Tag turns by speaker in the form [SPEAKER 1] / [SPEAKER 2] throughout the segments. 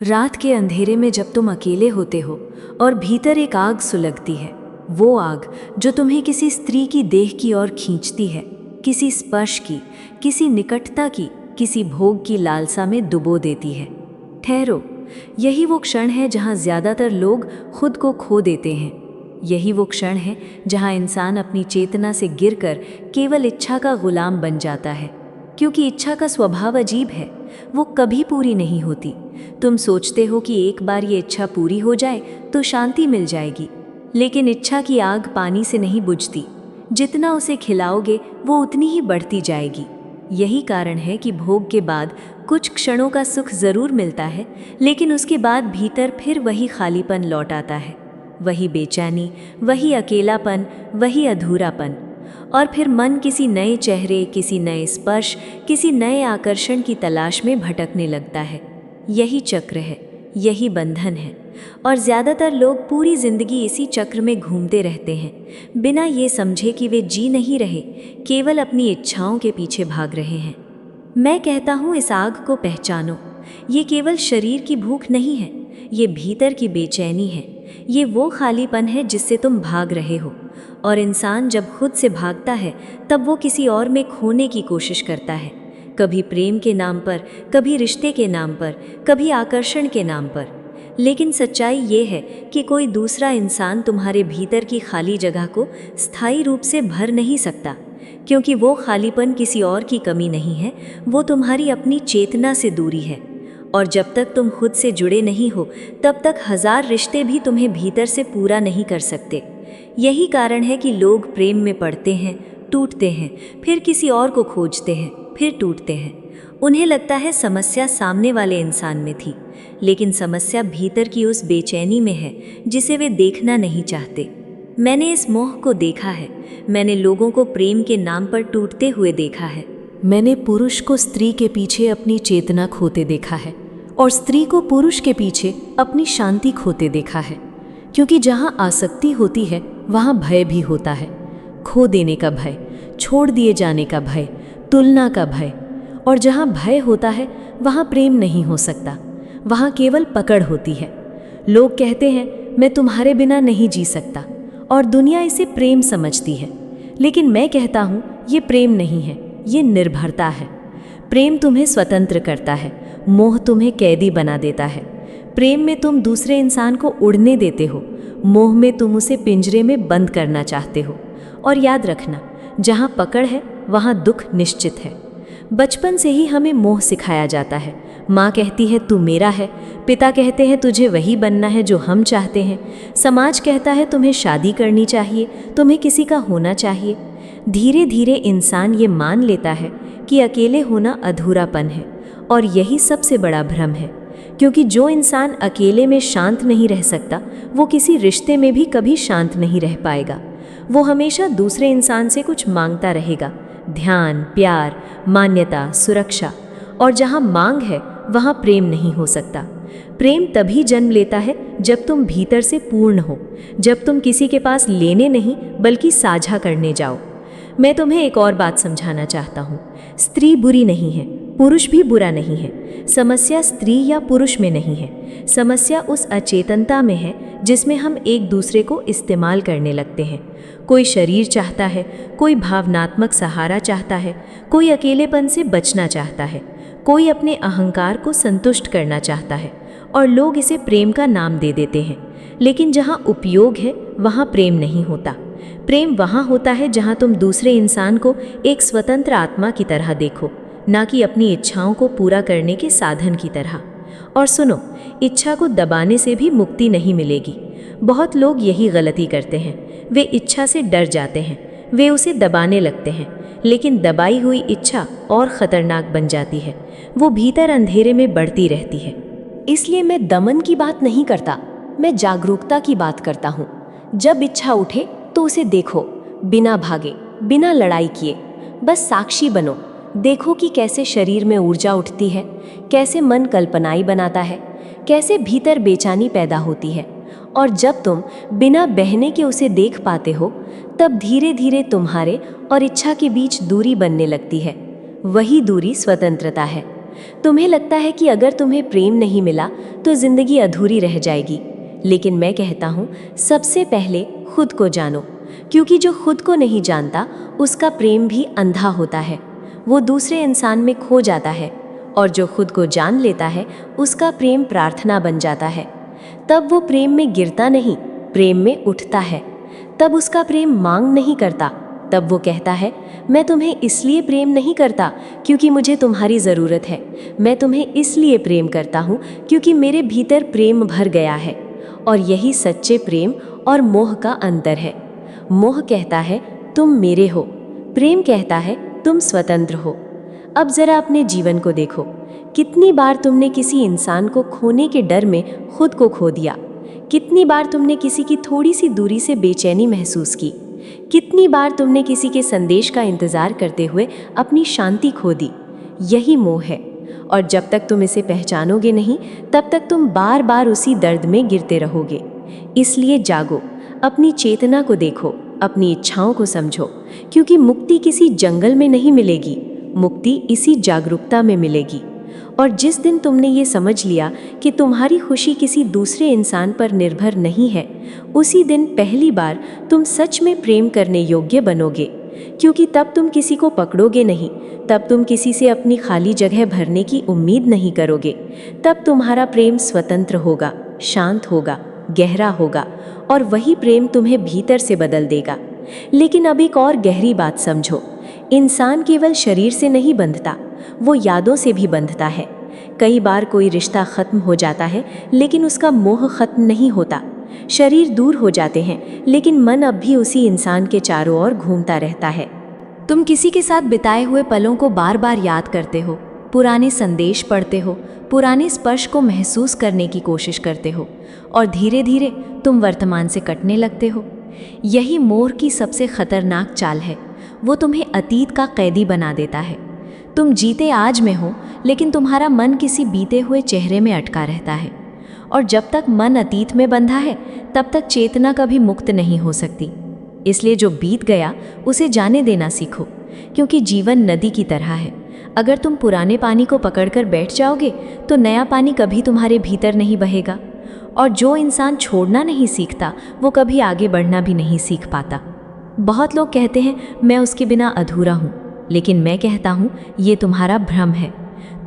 [SPEAKER 1] रात के अंधेरे में जब तुम अकेले होते हो और भीतर एक आग सुलगती है, वो आग जो तुम्हें किसी स्त्री की देह की ओर खींचती है, किसी स्पर्श की, किसी निकटता की, किसी भोग की लालसा में डुबो देती है। ठहरो, यही वो क्षण है जहाँ ज़्यादातर लोग खुद को खो देते हैं। यही वो क्षण है जहाँ इंसान अपनी चेतना से गिरकर केवल इच्छा का गुलाम बन जाता है, क्योंकि इच्छा का स्वभाव अजीब है, वो कभी पूरी नहीं होती। तुम सोचते हो कि एक बार ये इच्छा पूरी हो जाए तो शांति मिल जाएगी, लेकिन इच्छा की आग पानी से नहीं बुझती। जितना उसे खिलाओगे वो उतनी ही बढ़ती जाएगी। यही कारण है कि भोग के बाद कुछ क्षणों का सुख जरूर मिलता है, लेकिन उसके बाद भीतर फिर वही खालीपन लौट आता है, वही बेचैनी, वही अकेलापन, वही अधूरापन। और फिर मन किसी नए चेहरे, किसी नए स्पर्श, किसी नए आकर्षण की तलाश में भटकने लगता है। यही चक्र है, यही बंधन है, और ज़्यादातर लोग पूरी जिंदगी इसी चक्र में घूमते रहते हैं, बिना ये समझे कि वे जी नहीं रहे, केवल अपनी इच्छाओं के पीछे भाग रहे हैं। मैं कहता हूँ, इस आग को पहचानो। ये केवल शरीर की भूख नहीं है, ये भीतर की बेचैनी है, ये वो खालीपन है जिससे तुम भाग रहे हो। और इंसान जब खुद से भागता है तब वो किसी और में खोने की कोशिश करता है, कभी प्रेम के नाम पर, कभी रिश्ते के नाम पर, कभी आकर्षण के नाम पर। लेकिन सच्चाई ये है कि कोई दूसरा इंसान तुम्हारे भीतर की खाली जगह को स्थायी रूप से भर नहीं सकता, क्योंकि वो खालीपन किसी और की कमी नहीं है, वो तुम्हारी अपनी चेतना से दूरी है। और जब तक तुम खुद से जुड़े नहीं हो, तब तक हजार रिश्ते भी तुम्हें भीतर से पूरा नहीं कर सकते। यही कारण है कि लोग प्रेम में पड़ते हैं, टूटते हैं, फिर किसी और को खोजते हैं, फिर टूटते हैं। उन्हें लगता है समस्या सामने वाले इंसान में थी, लेकिन समस्या भीतर की उस बेचैनी में है जिसे वे देखना नहीं चाहते। मैंने इस मोह को देखा है, मैंने लोगों को प्रेम के नाम पर टूटते हुए देखा है।
[SPEAKER 2] मैंने पुरुष को स्त्री के पीछे अपनी चेतना खोते देखा है, और स्त्री को पुरुष के पीछे अपनी शांति खोते देखा है। क्योंकि जहाँ आसक्ति होती है वहाँ भय भी होता है, खो देने का भय, छोड़ दिए जाने का भय, तुलना का भय। और जहाँ भय होता है वहाँ प्रेम नहीं हो सकता, वहाँ केवल पकड़ होती है। लोग कहते हैं, मैं तुम्हारे बिना नहीं जी सकता, और दुनिया इसे प्रेम समझती है। लेकिन मैं कहता हूँ, ये प्रेम नहीं है, ये निर्भरता है। प्रेम तुम्हें स्वतंत्र करता है, मोह तुम्हें कैदी बना देता है। प्रेम में तुम दूसरे इंसान को उड़ने देते हो, मोह में तुम उसे पिंजरे में बंद करना चाहते हो। और याद रखना, जहाँ पकड़ है वहाँ दुख निश्चित है। बचपन से ही हमें मोह सिखाया जाता है। माँ कहती है तू मेरा है, पिता कहते हैं तुझे वही बनना है जो हम चाहते हैं, समाज कहता है तुम्हें शादी करनी चाहिए, तुम्हें किसी का होना चाहिए। धीरे धीरे इंसान ये मान लेता है कि अकेले होना अधूरापन है, और यही सबसे बड़ा भ्रम है। क्योंकि जो इंसान अकेले में शांत नहीं रह सकता, वो किसी रिश्ते में भी कभी शांत नहीं रह पाएगा। वो हमेशा दूसरे इंसान से कुछ मांगता रहेगा, ध्यान, प्यार, मान्यता, सुरक्षा। और जहाँ मांग है वहाँ प्रेम नहीं हो सकता। प्रेम तभी जन्म लेता है जब तुम भीतर से पूर्ण हो, जब तुम किसी के पास लेने नहीं बल्कि साझा करने जाओ। मैं तुम्हें एक और बात समझाना चाहता हूँ। स्त्री बुरी नहीं है, पुरुष भी बुरा नहीं है। समस्या स्त्री या पुरुष में नहीं है, समस्या उस अचेतनता में है जिसमें हम एक दूसरे को इस्तेमाल करने लगते हैं। कोई शरीर चाहता है, कोई भावनात्मक सहारा चाहता है, कोई अकेलेपन से बचना चाहता है, कोई अपने अहंकार को संतुष्ट करना चाहता है, और लोग इसे प्रेम का नाम दे देते हैं। लेकिन जहाँ उपयोग है वहाँ प्रेम नहीं होता। प्रेम वहाँ होता है जहाँ तुम दूसरे इंसान को एक स्वतंत्र आत्मा की तरह देखो, ना कि अपनी इच्छाओं को पूरा करने के साधन की तरह। और सुनो, इच्छा को दबाने से भी मुक्ति नहीं मिलेगी। बहुत लोग यही गलती करते हैं, वे इच्छा से डर जाते हैं, वे उसे दबाने लगते हैं, लेकिन दबाई हुई इच्छा और ख़तरनाक बन जाती है, वो भीतर अंधेरे में बढ़ती रहती है।
[SPEAKER 1] इसलिए मैं दमन की बात नहीं करता, मैं जागरूकता की बात करता हूँ। जब इच्छा उठे तो उसे देखो, बिना भागे, बिना लड़ाई किए, बस साक्षी बनो। देखो कि कैसे शरीर में ऊर्जा उठती है, कैसे मन कल्पनाएं बनाता है, कैसे भीतर बेचैनी पैदा होती है। और जब तुम बिना बहने के उसे देख पाते हो, तब धीरे धीरे तुम्हारे और इच्छा के बीच दूरी बनने लगती है। वही दूरी स्वतंत्रता है। तुम्हें लगता है कि अगर तुम्हें प्रेम नहीं मिला तो जिंदगी अधूरी रह जाएगी, लेकिन मैं कहता हूँ सबसे पहले खुद को जानो, क्योंकि जो खुद को नहीं जानता उसका प्रेम भी अंधा होता है, वो दूसरे इंसान में खो जाता है। और जो खुद को जान लेता है उसका प्रेम प्रार्थना बन जाता है। तब वो प्रेम में गिरता नहीं, प्रेम में उठता है। तब उसका प्रेम मांग नहीं करता, तब वो कहता है मैं तुम्हें इसलिए प्रेम नहीं करता क्योंकि मुझे तुम्हारी ज़रूरत है, मैं तुम्हें इसलिए प्रेम करता हूँ क्योंकि मेरे भीतर प्रेम भर गया है। और यही सच्चे प्रेम और मोह का अंतर है। मोह कहता है तुम मेरे हो, प्रेम कहता है तुम स्वतंत्र हो। अब ज़रा अपने जीवन को देखो, कितनी बार तुमने किसी इंसान को खोने के डर में खुद को खो दिया? कितनी बार तुमने किसी की थोड़ी सी दूरी से बेचैनी महसूस की? कितनी बार तुमने किसी के संदेश का इंतज़ार करते हुए अपनी शांति खो दी? यही मोह है। और जब तक तुम इसे पहचानोगे नहीं, तब तक तुम बार बार उसी दर्द में गिरते रहोगे। इसलिए जागो, अपनी चेतना को देखो, अपनी इच्छाओं को समझो, क्योंकि मुक्ति किसी जंगल में नहीं मिलेगी, मुक्ति इसी जागरूकता में मिलेगी। और जिस दिन तुमने ये समझ लिया कि तुम्हारी खुशी किसी दूसरे इंसान पर निर्भर नहीं है, उसी दिन पहली बार तुम सच में प्रेम करने योग्य बनोगे। क्योंकि तब तुम किसी को पकड़ोगे नहीं, तब तुम किसी से अपनी खाली जगह भरने की उम्मीद नहीं करोगे। तब तुम्हारा प्रेम स्वतंत्र होगा, शांत होगा, गहरा होगा, और वही प्रेम तुम्हें भीतर से बदल देगा। लेकिन अब एक और गहरी बात समझो, इंसान केवल शरीर से नहीं बंधता, वो यादों से भी बंधता है। कई बार कोई रिश्ता ख़त्म हो जाता है लेकिन उसका मोह ख़त्म नहीं होता। शरीर दूर हो जाते हैं लेकिन मन अब भी उसी इंसान के चारों ओर घूमता रहता है।
[SPEAKER 2] तुम किसी के साथ बिताए हुए पलों को बार बार याद करते हो, पुराने संदेश पढ़ते हो, पुराने स्पर्श को महसूस करने की कोशिश करते हो, और धीरे धीरे तुम वर्तमान से कटने लगते हो। यही मोह की सबसे खतरनाक चाल है। वो तुम्हें अतीत का कैदी बना देता है। तुम जीते आज में हो, लेकिन तुम्हारा मन किसी बीते हुए चेहरे में अटका रहता है। और जब तक मन अतीत में बंधा है, तब तक चेतना कभी मुक्त नहीं हो सकती। इसलिए जो बीत गया उसे जाने देना सीखो, क्योंकि जीवन नदी की तरह है। अगर तुम पुराने पानी को पकड़कर बैठ जाओगे तो नया पानी कभी तुम्हारे भीतर नहीं बहेगा। और जो इंसान छोड़ना नहीं सीखता, वो कभी आगे बढ़ना भी नहीं सीख पाता। बहुत लोग कहते हैं मैं उसके बिना अधूरा हूँ, लेकिन मैं कहता हूँ ये तुम्हारा भ्रम है।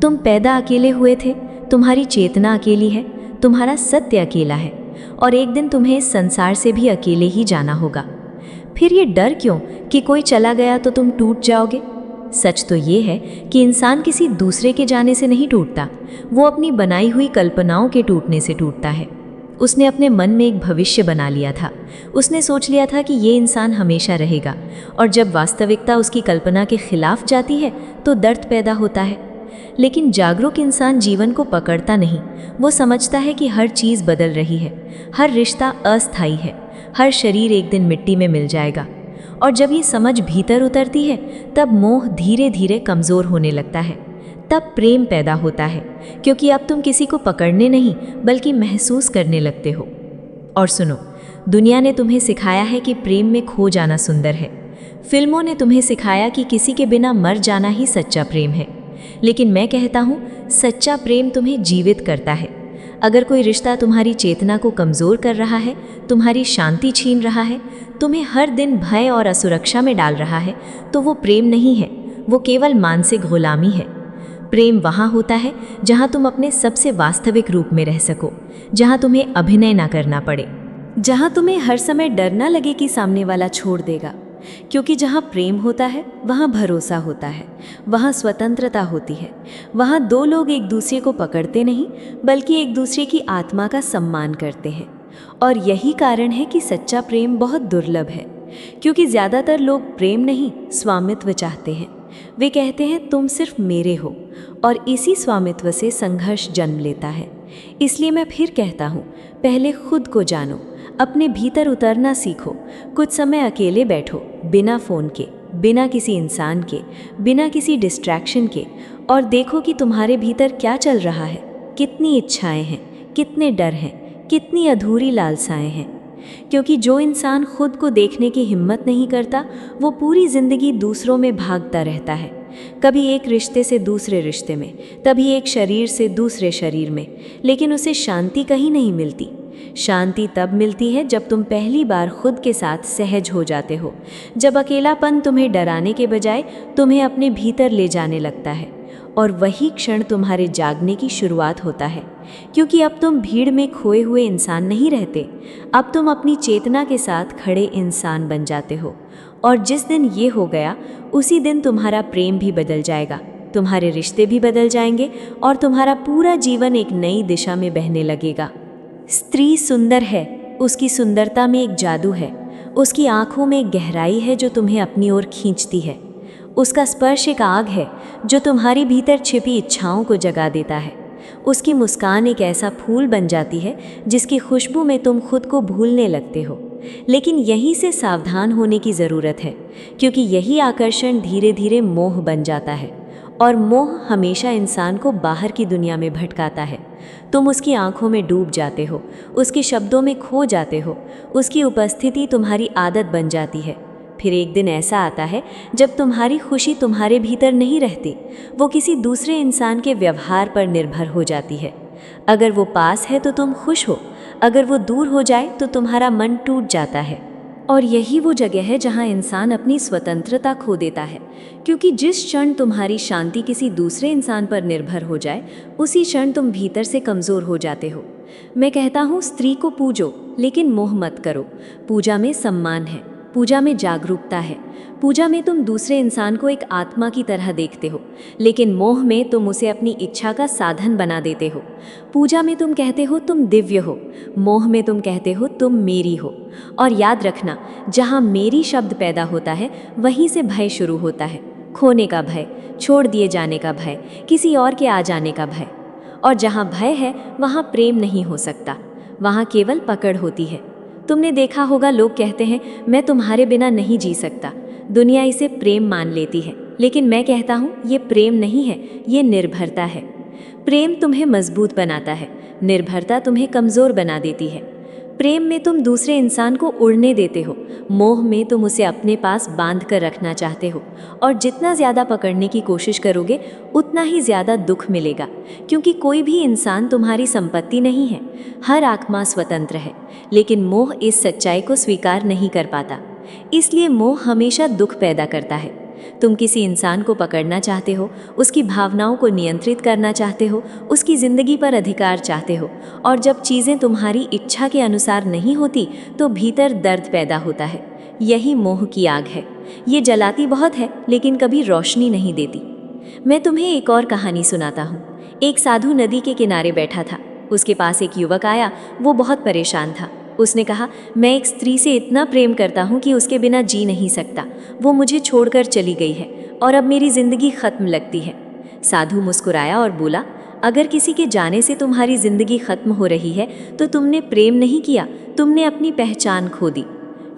[SPEAKER 2] तुम पैदा अकेले हुए थे, तुम्हारी चेतना अकेली है, तुम्हारा सत्य अकेला है, और एक दिन तुम्हें इस संसार से भी अकेले ही जाना होगा। फिर ये डर क्यों कि कोई चला गया तो तुम टूट जाओगे? सच तो ये है कि इंसान किसी दूसरे के जाने से नहीं टूटता, वो अपनी बनाई हुई कल्पनाओं के टूटने से टूटता है। उसने अपने मन में एक भविष्य बना लिया था, उसने सोच लिया था कि ये इंसान हमेशा रहेगा, और जब वास्तविकता उसकी कल्पना के खिलाफ जाती है तो दर्द पैदा होता है। लेकिन जागरूक इंसान जीवन को पकड़ता नहीं, वो समझता है कि हर चीज़ बदल रही है, हर रिश्ता अस्थायी है, हर शरीर एक दिन मिट्टी में मिल जाएगा। और जब ये समझ भीतर उतरती है, तब मोह धीरे धीरे कमज़ोर होने लगता है, तब प्रेम पैदा होता है, क्योंकि अब तुम किसी को पकड़ने नहीं बल्कि महसूस करने लगते हो। और सुनो, दुनिया ने तुम्हें सिखाया है कि प्रेम में खो जाना सुंदर है। फिल्मों ने तुम्हें सिखाया कि किसी के बिना मर जाना ही सच्चा प्रेम है। लेकिन मैं कहता हूँ, सच्चा प्रेम तुम्हें जीवित करता है। अगर कोई रिश्ता तुम्हारी चेतना को कमज़ोर कर रहा है, तुम्हारी शांति छीन रहा है, तुम्हें हर दिन भय और असुरक्षा में डाल रहा है, तो वो प्रेम नहीं है, वो केवल मानसिक गुलामी है। प्रेम वहाँ होता है जहाँ तुम अपने सबसे वास्तविक रूप में रह सको, जहाँ तुम्हें अभिनय ना करना पड़े, जहाँ तुम्हें हर समय डर ना लगे कि सामने वाला छोड़ देगा। क्योंकि जहाँ प्रेम होता है वहाँ भरोसा होता है, वहाँ स्वतंत्रता होती है, वहाँ दो लोग एक दूसरे को पकड़ते नहीं बल्कि एक दूसरे की आत्मा का सम्मान करते हैं। और यही कारण है कि सच्चा प्रेम बहुत दुर्लभ है, क्योंकि ज़्यादातर लोग प्रेम नहीं, स्वामित्व चाहते हैं। वे कहते हैं तुम सिर्फ मेरे हो, और इसी स्वामित्व से संघर्ष जन्म लेता है। इसलिए मैं फिर कहता हूँ, पहले खुद को जानो, अपने भीतर उतरना सीखो। कुछ समय अकेले बैठो, बिना फ़ोन के, बिना किसी इंसान के, बिना किसी डिस्ट्रैक्शन के, और देखो कि तुम्हारे भीतर क्या चल रहा है, कितनी इच्छाएं हैं, कितने डर हैं, कितनी अधूरी लालसाएं हैं। क्योंकि जो इंसान खुद को देखने की हिम्मत नहीं करता, वो पूरी ज़िंदगी दूसरों में भागता रहता है,
[SPEAKER 1] कभी एक रिश्ते से दूसरे रिश्ते में, कभी एक शरीर से दूसरे शरीर में, लेकिन उसे शांति कहीं नहीं मिलती। शांति तब मिलती है जब तुम पहली बार खुद के साथ सहज हो जाते हो, जब अकेलापन तुम्हें डराने के बजाय तुम्हें अपने भीतर ले जाने लगता है। और वही क्षण तुम्हारे जागने की शुरुआत होता है, क्योंकि अब तुम भीड़ में खोए हुए इंसान नहीं रहते, अब तुम अपनी चेतना के साथ खड़े इंसान बन जाते हो। और जिस दिन ये हो गया, उसी दिन तुम्हारा प्रेम भी बदल जाएगा, तुम्हारे रिश्ते भी बदल जाएंगे और तुम्हारा पूरा जीवन एक नई दिशा में बहने लगेगा। स्त्री सुंदर है, उसकी सुंदरता में एक जादू है, उसकी आँखों में एक गहराई है जो तुम्हें अपनी ओर खींचती है। उसका स्पर्श एक आग है जो तुम्हारी भीतर छिपी इच्छाओं को जगा देता है। उसकी मुस्कान एक ऐसा फूल बन जाती है जिसकी खुशबू में तुम खुद को भूलने लगते हो। लेकिन यहीं से सावधान होने की ज़रूरत है, क्योंकि यही आकर्षण धीरे धीरे मोह बन जाता है, और मोह हमेशा इंसान को बाहर की दुनिया में भटकाता है। तुम उसकी आंखों में डूब जाते हो, उसके शब्दों में खो जाते हो, उसकी उपस्थिति तुम्हारी आदत बन जाती है। फिर एक दिन ऐसा आता है जब तुम्हारी खुशी तुम्हारे भीतर नहीं रहती, वो किसी दूसरे इंसान के व्यवहार पर निर्भर हो जाती है। अगर वो पास है तो तुम खुश हो, अगर वो दूर हो जाए तो तुम्हारा मन टूट जाता है। और यही वो जगह है जहाँ इंसान अपनी स्वतंत्रता खो देता है, क्योंकि जिस क्षण तुम्हारी शांति किसी दूसरे इंसान पर निर्भर हो जाए, उसी क्षण तुम भीतर से कमज़ोर हो जाते हो। मैं कहता हूँ, स्त्री को पूजो लेकिन मोह मत करो। पूजा में सम्मान है, पूजा में जागरूकता है, पूजा में तुम दूसरे इंसान को एक आत्मा की तरह देखते हो, लेकिन मोह में तुम उसे अपनी इच्छा का साधन बना देते हो। पूजा में तुम कहते हो तुम दिव्य हो, मोह में तुम कहते हो तुम मेरी हो। और याद रखना, जहाँ मेरी शब्द पैदा होता है वहीं से भय शुरू होता है। खोने का भय, छोड़ दिए जाने का भय, किसी और के आ जाने का भय। और जहाँ भय है वहाँ प्रेम नहीं हो सकता, वहाँ केवल पकड़ होती है। तुमने देखा होगा, लोग कहते हैं मैं तुम्हारे बिना नहीं जी सकता। दुनिया इसे प्रेम मान लेती है, लेकिन मैं कहता हूँ ये प्रेम नहीं है, ये निर्भरता है। प्रेम तुम्हें मजबूत बनाता है, निर्भरता तुम्हें कमज़ोर बना देती है। प्रेम में तुम दूसरे इंसान को उड़ने देते हो, मोह में तुम उसे अपने पास बांध कर रखना चाहते हो। और जितना ज़्यादा पकड़ने की कोशिश करोगे उतना ही ज़्यादा दुख मिलेगा, क्योंकि कोई भी इंसान तुम्हारी संपत्ति नहीं है। हर आत्मा स्वतंत्र है, लेकिन मोह इस सच्चाई को स्वीकार नहीं कर पाता। इसलिए मोह हमेशा दुख पैदा करता है। तुम किसी इंसान को पकड़ना चाहते हो, उसकी भावनाओं को नियंत्रित करना चाहते हो, उसकी ज़िंदगी पर अधिकार चाहते हो, और जब चीज़ें तुम्हारी इच्छा के अनुसार नहीं होती तो भीतर दर्द पैदा होता है। यही मोह की आग है। ये जलाती बहुत है लेकिन कभी रोशनी नहीं देती। मैं तुम्हें एक और कहानी सुनाता हूँ। एक साधु नदी के किनारे बैठा था। उसके पास एक युवक आया, वो बहुत परेशान था। उसने कहा, मैं एक स्त्री से इतना प्रेम करता हूँ कि उसके बिना जी नहीं सकता। वो मुझे छोड़कर चली गई है और अब मेरी ज़िंदगी ख़त्म लगती है। साधु मुस्कुराया और बोला, अगर किसी के जाने से तुम्हारी ज़िंदगी ख़त्म हो रही है तो तुमने प्रेम नहीं किया, तुमने अपनी पहचान खो दी।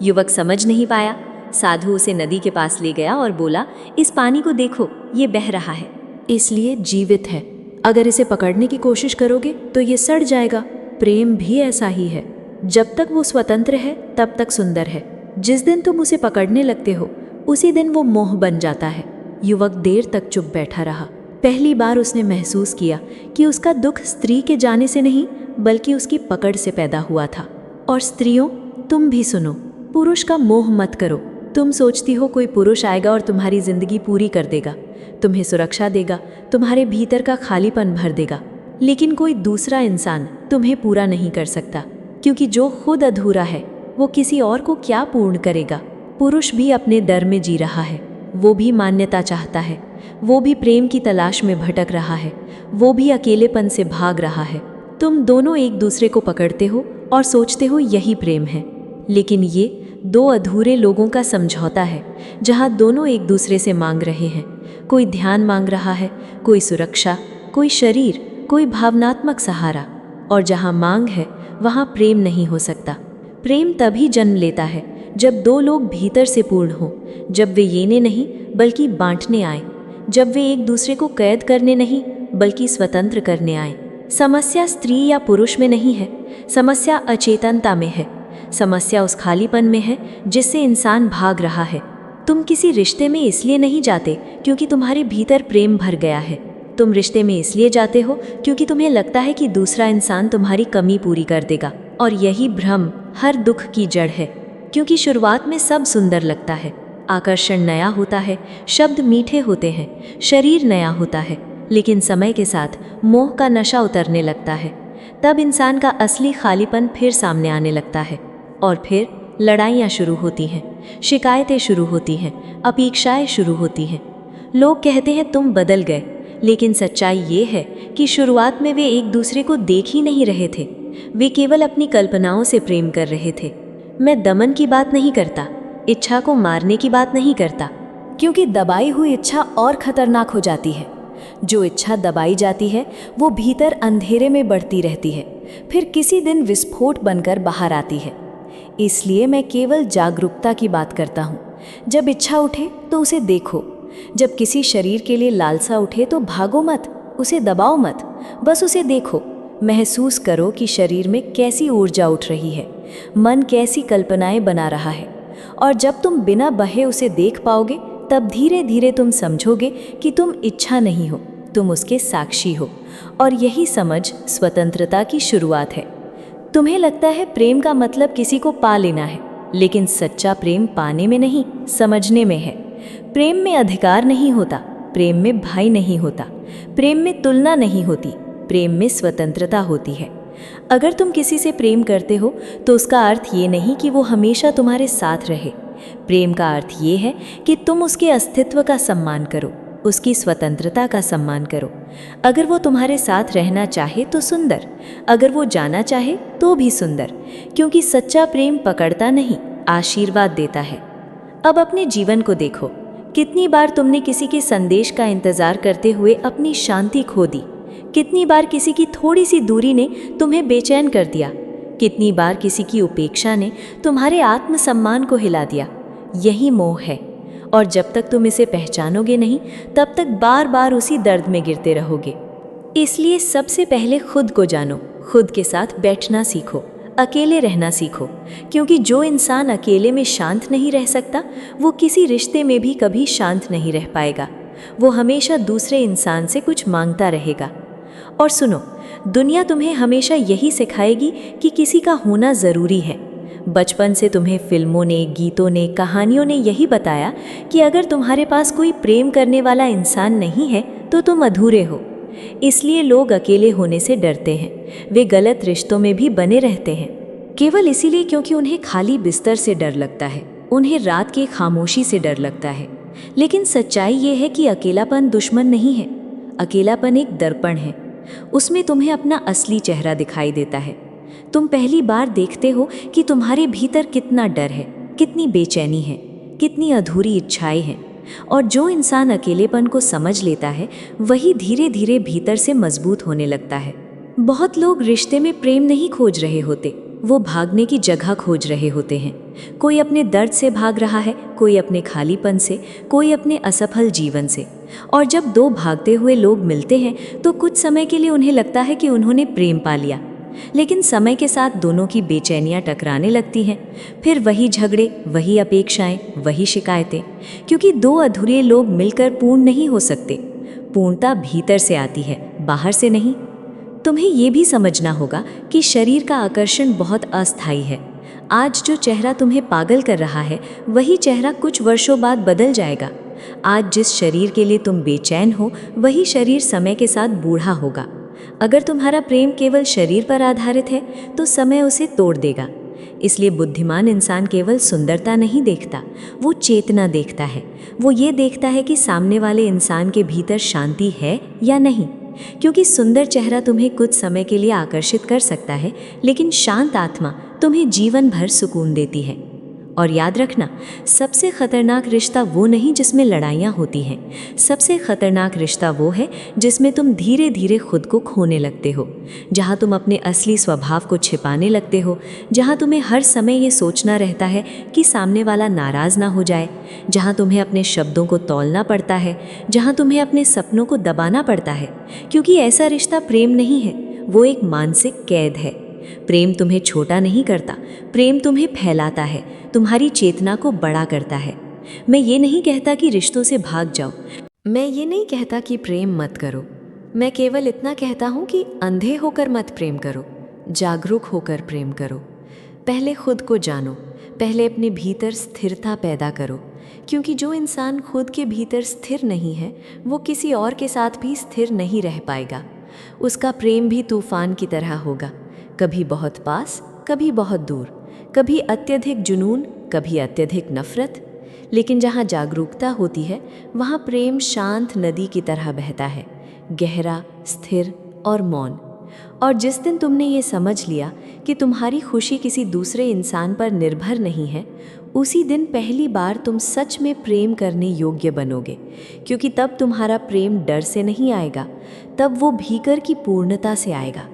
[SPEAKER 1] युवक समझ नहीं पाया। साधु उसे नदी के पास ले गया और बोला, इस पानी को देखो, ये बह रहा है,
[SPEAKER 2] इसलिए जीवित है। अगर इसे पकड़ने की कोशिश करोगे तो ये सड़ जाएगा। प्रेम भी ऐसा ही है, जब तक वो स्वतंत्र है तब तक सुंदर है। जिस दिन तुम उसे पकड़ने लगते हो उसी दिन वो मोह बन जाता है। युवक देर तक चुप बैठा रहा। पहली बार उसने महसूस किया कि उसका दुख स्त्री के जाने से नहीं बल्कि उसकी पकड़ से पैदा हुआ था। और स्त्रियों, तुम भी सुनो, पुरुष का मोह मत करो। तुम सोचती हो कोई पुरुष आएगा और तुम्हारी ज़िंदगी पूरी कर देगा, तुम्हें सुरक्षा देगा, तुम्हारे भीतर का खालीपन भर देगा। लेकिन कोई दूसरा इंसान तुम्हें पूरा नहीं कर सकता, क्योंकि जो खुद अधूरा है वो किसी और को क्या पूर्ण करेगा। पुरुष भी अपने डर में जी रहा है, वो भी मान्यता चाहता है, वो भी प्रेम की तलाश में भटक रहा है, वो भी अकेलेपन से भाग रहा है। तुम दोनों एक दूसरे को पकड़ते हो और सोचते हो यही प्रेम है, लेकिन ये दो अधूरे लोगों का समझौता है, जहाँ दोनों एक दूसरे से मांग रहे हैं। कोई ध्यान मांग रहा है, कोई सुरक्षा, कोई शरीर, कोई भावनात्मक सहारा। और जहाँ मांग है वहाँ प्रेम नहीं हो सकता। प्रेम तभी जन्म लेता है जब दो लोग भीतर से पूर्ण हों, जब वे येने नहीं बल्कि बांटने आए, जब वे एक दूसरे को कैद करने नहीं बल्कि स्वतंत्र करने आए। समस्या स्त्री या पुरुष में नहीं है, समस्या अचेतनता में है। समस्या उस खालीपन में है जिससे इंसान भाग रहा है।
[SPEAKER 1] तुम किसी रिश्ते में इसलिए नहीं जाते क्योंकि तुम्हारे भीतर प्रेम भर गया है। तुम रिश्ते में इसलिए जाते हो क्योंकि तुम्हें लगता है कि दूसरा इंसान तुम्हारी कमी पूरी कर देगा, और यही भ्रम हर दुख की जड़ है। क्योंकि शुरुआत में सब सुंदर लगता है, आकर्षण नया होता है, शब्द मीठे होते हैं, शरीर नया होता है, लेकिन समय के साथ मोह का नशा उतरने लगता है। तब इंसान का असली खालीपन फिर सामने आने लगता है, और फिर लड़ाइयाँ शुरू होती हैं, शिकायतें शुरू होती हैं, अपेक्षाएं शुरू होती हैं। लोग कहते हैं तुम बदल गए, लेकिन सच्चाई ये है कि शुरुआत में वे एक दूसरे को देख ही नहीं रहे थे। वे केवल अपनी कल्पनाओं से प्रेम कर रहे थे। मैं दमन की बात नहीं करता, इच्छा को मारने की बात नहीं करता,
[SPEAKER 2] क्योंकि दबाई हुई इच्छा और खतरनाक हो जाती है। जो इच्छा दबाई जाती है वो भीतर अंधेरे में बढ़ती रहती है, फिर किसी दिन विस्फोट बनकर बाहर आती है। इसलिए मैं केवल जागरूकता की बात करता हूँ। जब इच्छा उठे तो उसे देखो। जब किसी शरीर के लिए लालसा उठे तो भागो मत, उसे दबाओ मत, बस उसे देखो। महसूस करो कि शरीर में कैसी ऊर्जा उठ रही है, मन कैसी कल्पनाएं बना रहा है। और जब तुम बिना बहे उसे देख पाओगे, तब धीरे धीरे तुम समझोगे कि तुम इच्छा नहीं हो, तुम उसके साक्षी हो। और यही समझ स्वतंत्रता की शुरुआत है। तुम्हें लगता है प्रेम का मतलब किसी को पा लेना है, लेकिन सच्चा प्रेम पाने में नहीं, समझने में है। प्रेम में अधिकार नहीं होता, प्रेम में भय नहीं होता, प्रेम में तुलना नहीं होती, प्रेम में स्वतंत्रता होती है। अगर तुम किसी से प्रेम करते हो तो उसका अर्थ ये नहीं कि वो हमेशा तुम्हारे साथ रहे। प्रेम का अर्थ ये है कि तुम उसके अस्तित्व का सम्मान करो, उसकी स्वतंत्रता का सम्मान करो। अगर वो तुम्हारे साथ रहना चाहे तो सुंदर, अगर वो जाना चाहे तो भी सुंदर, क्योंकि सच्चा प्रेम पकड़ता नहीं, आशीर्वाद देता है। अब अपने जीवन को देखो, कितनी बार तुमने किसी के संदेश का इंतजार करते हुए अपनी शांति खो दी? कितनी बार किसी की थोड़ी सी दूरी ने तुम्हें बेचैन कर दिया? कितनी बार किसी की उपेक्षा ने तुम्हारे आत्मसम्मान को हिला दिया? यही मोह है, और जब तक तुम इसे पहचानोगे नहीं, तब तक बार बार उसी दर्द में गिरते रहोगे। इसलिए सबसे पहले खुद को जानो, खुद के साथ बैठना सीखो, अकेले रहना सीखो। क्योंकि जो इंसान अकेले में शांत नहीं रह सकता, वो किसी रिश्ते में भी कभी शांत नहीं रह पाएगा। वो हमेशा दूसरे इंसान से कुछ मांगता रहेगा। और सुनो, दुनिया तुम्हें हमेशा यही सिखाएगी कि किसी का होना ज़रूरी है। बचपन से तुम्हें फिल्मों ने, गीतों ने, कहानियों ने यही बताया कि अगर तुम्हारे पास कोई प्रेम करने वाला इंसान नहीं है तो तुम अधूरे हो। इसलिए लोग अकेले होने से डरते हैं, वे गलत रिश्तों में भी बने रहते हैं, केवल इसीलिए क्योंकि उन्हें खाली बिस्तर से डर लगता है, उन्हें रात की खामोशी से डर लगता है। लेकिन सच्चाई ये है कि अकेलापन दुश्मन नहीं है, अकेलापन एक दर्पण है। उसमें तुम्हें अपना असली चेहरा दिखाई देता है। तुम पहली बार देखते हो कि तुम्हारे भीतर कितना डर है, कितनी बेचैनी है, कितनी अधूरी इच्छाएं हैं। और जो इंसान अकेलेपन को समझ लेता है, वही धीरे धीरे भीतर से मजबूत होने लगता है। बहुत लोग रिश्ते में प्रेम नहीं खोज रहे होते, वो भागने की जगह खोज रहे होते हैं। कोई अपने दर्द से भाग रहा है, कोई अपने खालीपन से, कोई अपने असफल जीवन से। और जब दो भागते हुए लोग मिलते हैं तो कुछ समय के लिए उन्हें लगता है कि उन्होंने प्रेम पा लिया, लेकिन समय के साथ दोनों की बेचैनियां टकराने लगती हैं। फिर वही झगड़े, वही अपेक्षाएं, वही शिकायतें, क्योंकि दो अधूरे लोग मिलकर पूर्ण नहीं हो सकते। पूर्णता भीतर से आती है, बाहर से नहीं। तुम्हें ये भी समझना होगा कि शरीर का आकर्षण बहुत अस्थायी है। आज जो चेहरा तुम्हें पागल कर रहा है, वही चेहरा कुछ वर्षों बाद बदल जाएगा। आज जिस शरीर के लिए तुम बेचैन हो, वही शरीर समय के साथ बूढ़ा होगा। अगर तुम्हारा प्रेम केवल शरीर पर आधारित है तो समय उसे तोड़ देगा। इसलिए बुद्धिमान इंसान केवल सुंदरता नहीं देखता, वो चेतना देखता है। वो ये देखता है कि सामने वाले इंसान के भीतर शांति है या नहीं। क्योंकि सुंदर चेहरा तुम्हें कुछ समय के लिए आकर्षित कर सकता है, लेकिन शांत आत्मा तुम्हें जीवन भर सुकून देती है। और याद रखना, सबसे खतरनाक रिश्ता वो नहीं जिसमें लड़ाइयाँ होती हैं। सबसे खतरनाक रिश्ता वो है जिसमें तुम धीरे धीरे खुद को खोने लगते हो, जहाँ तुम अपने असली स्वभाव को छिपाने लगते हो, जहाँ तुम्हें हर समय ये सोचना रहता है कि सामने वाला नाराज़ ना हो जाए, जहाँ तुम्हें अपने शब्दों को तौलना पड़ता है, जहाँ तुम्हें अपने सपनों को दबाना पड़ता है। क्योंकि ऐसा रिश्ता प्रेम नहीं है, वो एक मानसिक कैद है। प्रेम तुम्हें छोटा नहीं करता, प्रेम तुम्हें फैलाता है, तुम्हारी चेतना को बड़ा करता है।
[SPEAKER 1] मैं ये नहीं कहता कि रिश्तों से भाग जाओ।
[SPEAKER 2] मैं ये नहीं कहता कि प्रेम मत करो। मैं केवल इतना कहता हूँ कि अंधे होकर मत प्रेम करो, जागरूक होकर प्रेम करो। पहले खुद को जानो, पहले अपने भीतर स्थिरता पैदा करो, क्योंकि जो इंसान खुद के भीतर स्थिर नहीं है वो किसी और के साथ भी स्थिर नहीं रह पाएगा। उसका प्रेम भी तूफान की तरह होगा, कभी बहुत पास, कभी बहुत दूर, कभी अत्यधिक जुनून, कभी अत्यधिक नफरत। लेकिन जहाँ जागरूकता होती है वहाँ प्रेम शांत नदी की तरह बहता है, गहरा, स्थिर और मौन। और जिस दिन तुमने ये समझ लिया कि तुम्हारी खुशी किसी दूसरे इंसान पर निर्भर नहीं है, उसी दिन पहली बार तुम सच में प्रेम करने योग्य बनोगे। क्योंकि तब तुम्हारा प्रेम डर से नहीं आएगा, तब वो भीतर की पूर्णता से आएगा।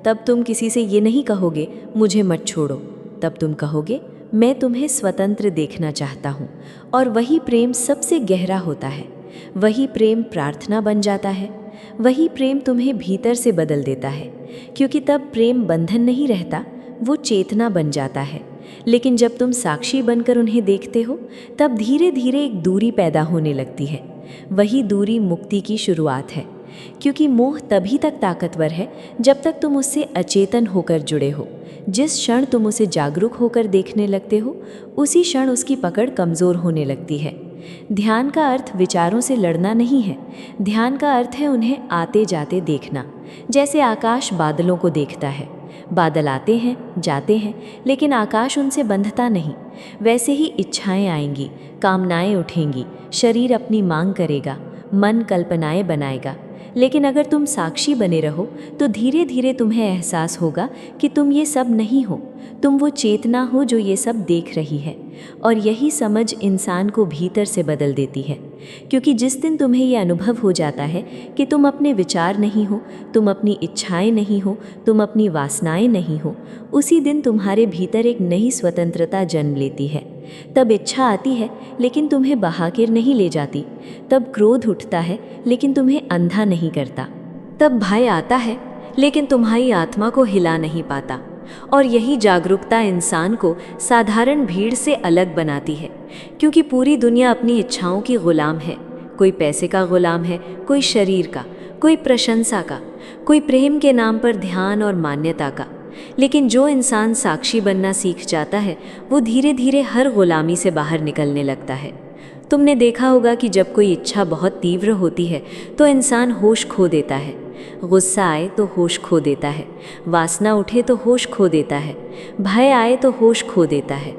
[SPEAKER 2] तब तुम किसी से ये नहीं कहोगे मुझे मत छोड़ो, तब तुम कहोगे मैं तुम्हें स्वतंत्र देखना चाहता हूँ। और वही प्रेम सबसे गहरा होता है, वही प्रेम प्रार्थना बन जाता है, वही प्रेम तुम्हें भीतर से बदल देता है। क्योंकि तब प्रेम बंधन नहीं रहता, वो चेतना बन जाता है। लेकिन जब तुम साक्षी बनकर उन्हें देखते हो तब धीरे धीरे एक दूरी पैदा होने लगती है। वही दूरी मुक्ति की शुरुआत है। क्योंकि मोह तभी तक ताकतवर है जब तक तुम उससे अचेतन होकर जुड़े हो। जिस क्षण तुम उसे जागरूक होकर देखने लगते हो उसी क्षण उसकी पकड़ कमज़ोर होने लगती है। ध्यान का अर्थ विचारों से लड़ना नहीं है, ध्यान का अर्थ है उन्हें आते जाते देखना। जैसे आकाश बादलों को देखता है, बादल आते हैं जाते हैं लेकिन आकाश उनसे बंधता नहीं। वैसे ही इच्छाएं आएंगी, कामनाएं उठेंगी, शरीर अपनी मांग करेगा, मन कल्पनाएं बनाएगा। लेकिन अगर तुम साक्षी बने रहो तो धीरे धीरे तुम्हें एहसास होगा कि तुम ये सब नहीं हो, तुम वो चेतना हो जो ये सब देख रही है। और यही समझ इंसान को भीतर से बदल देती है। क्योंकि जिस दिन तुम्हें ये अनुभव हो जाता है कि तुम अपने विचार नहीं हो, तुम अपनी इच्छाएं नहीं हो, तुम अपनी वासनाएं नहीं हो, उसी दिन तुम्हारे भीतर एक नई स्वतंत्रता जन्म लेती है। तब इच्छा आती है लेकिन तुम्हें बहाकर नहीं ले जाती, तब क्रोध उठता है लेकिन तुम्हें अंधा नहीं करता, तब भय आता है लेकिन तुम्हारी आत्मा को हिला नहीं पाता। और यही जागरूकता इंसान को साधारण भीड़ से अलग बनाती है। क्योंकि पूरी दुनिया अपनी इच्छाओं की गुलाम है। कोई पैसे का गुलाम है, कोई शरीर का, कोई प्रशंसा का, कोई प्रेम के नाम पर ध्यान और मान्यता का। लेकिन जो इंसान साक्षी बनना सीख जाता है वो धीरे धीरे हर गुलामी से बाहर निकलने लगता है। तुमने देखा होगा कि जब कोई इच्छा बहुत तीव्र होती है तो इंसान होश खो देता है। गुस्सा आए तो होश खो देता है, वासना उठे तो होश खो देता है, भय आए तो होश खो देता है।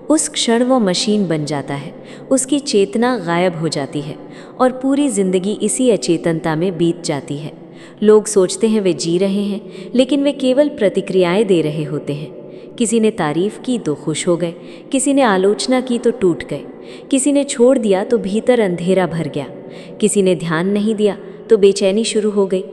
[SPEAKER 2] उस क्षण वो मशीन बन जाता है, उसकी चेतना गायब हो जाती है और पूरी जिंदगी इसी अचेतनता में बीत जाती है। लोग सोचते हैं वे जी रहे हैं लेकिन वे केवल प्रतिक्रियाएं दे रहे होते हैं। किसी ने तारीफ की तो खुश हो गए, किसी ने आलोचना की तो टूट गए, किसी ने छोड़ दिया तो भीतर अंधेरा भर गया, किसी ने ध्यान नहीं दिया तो बेचैनी शुरू हो गई।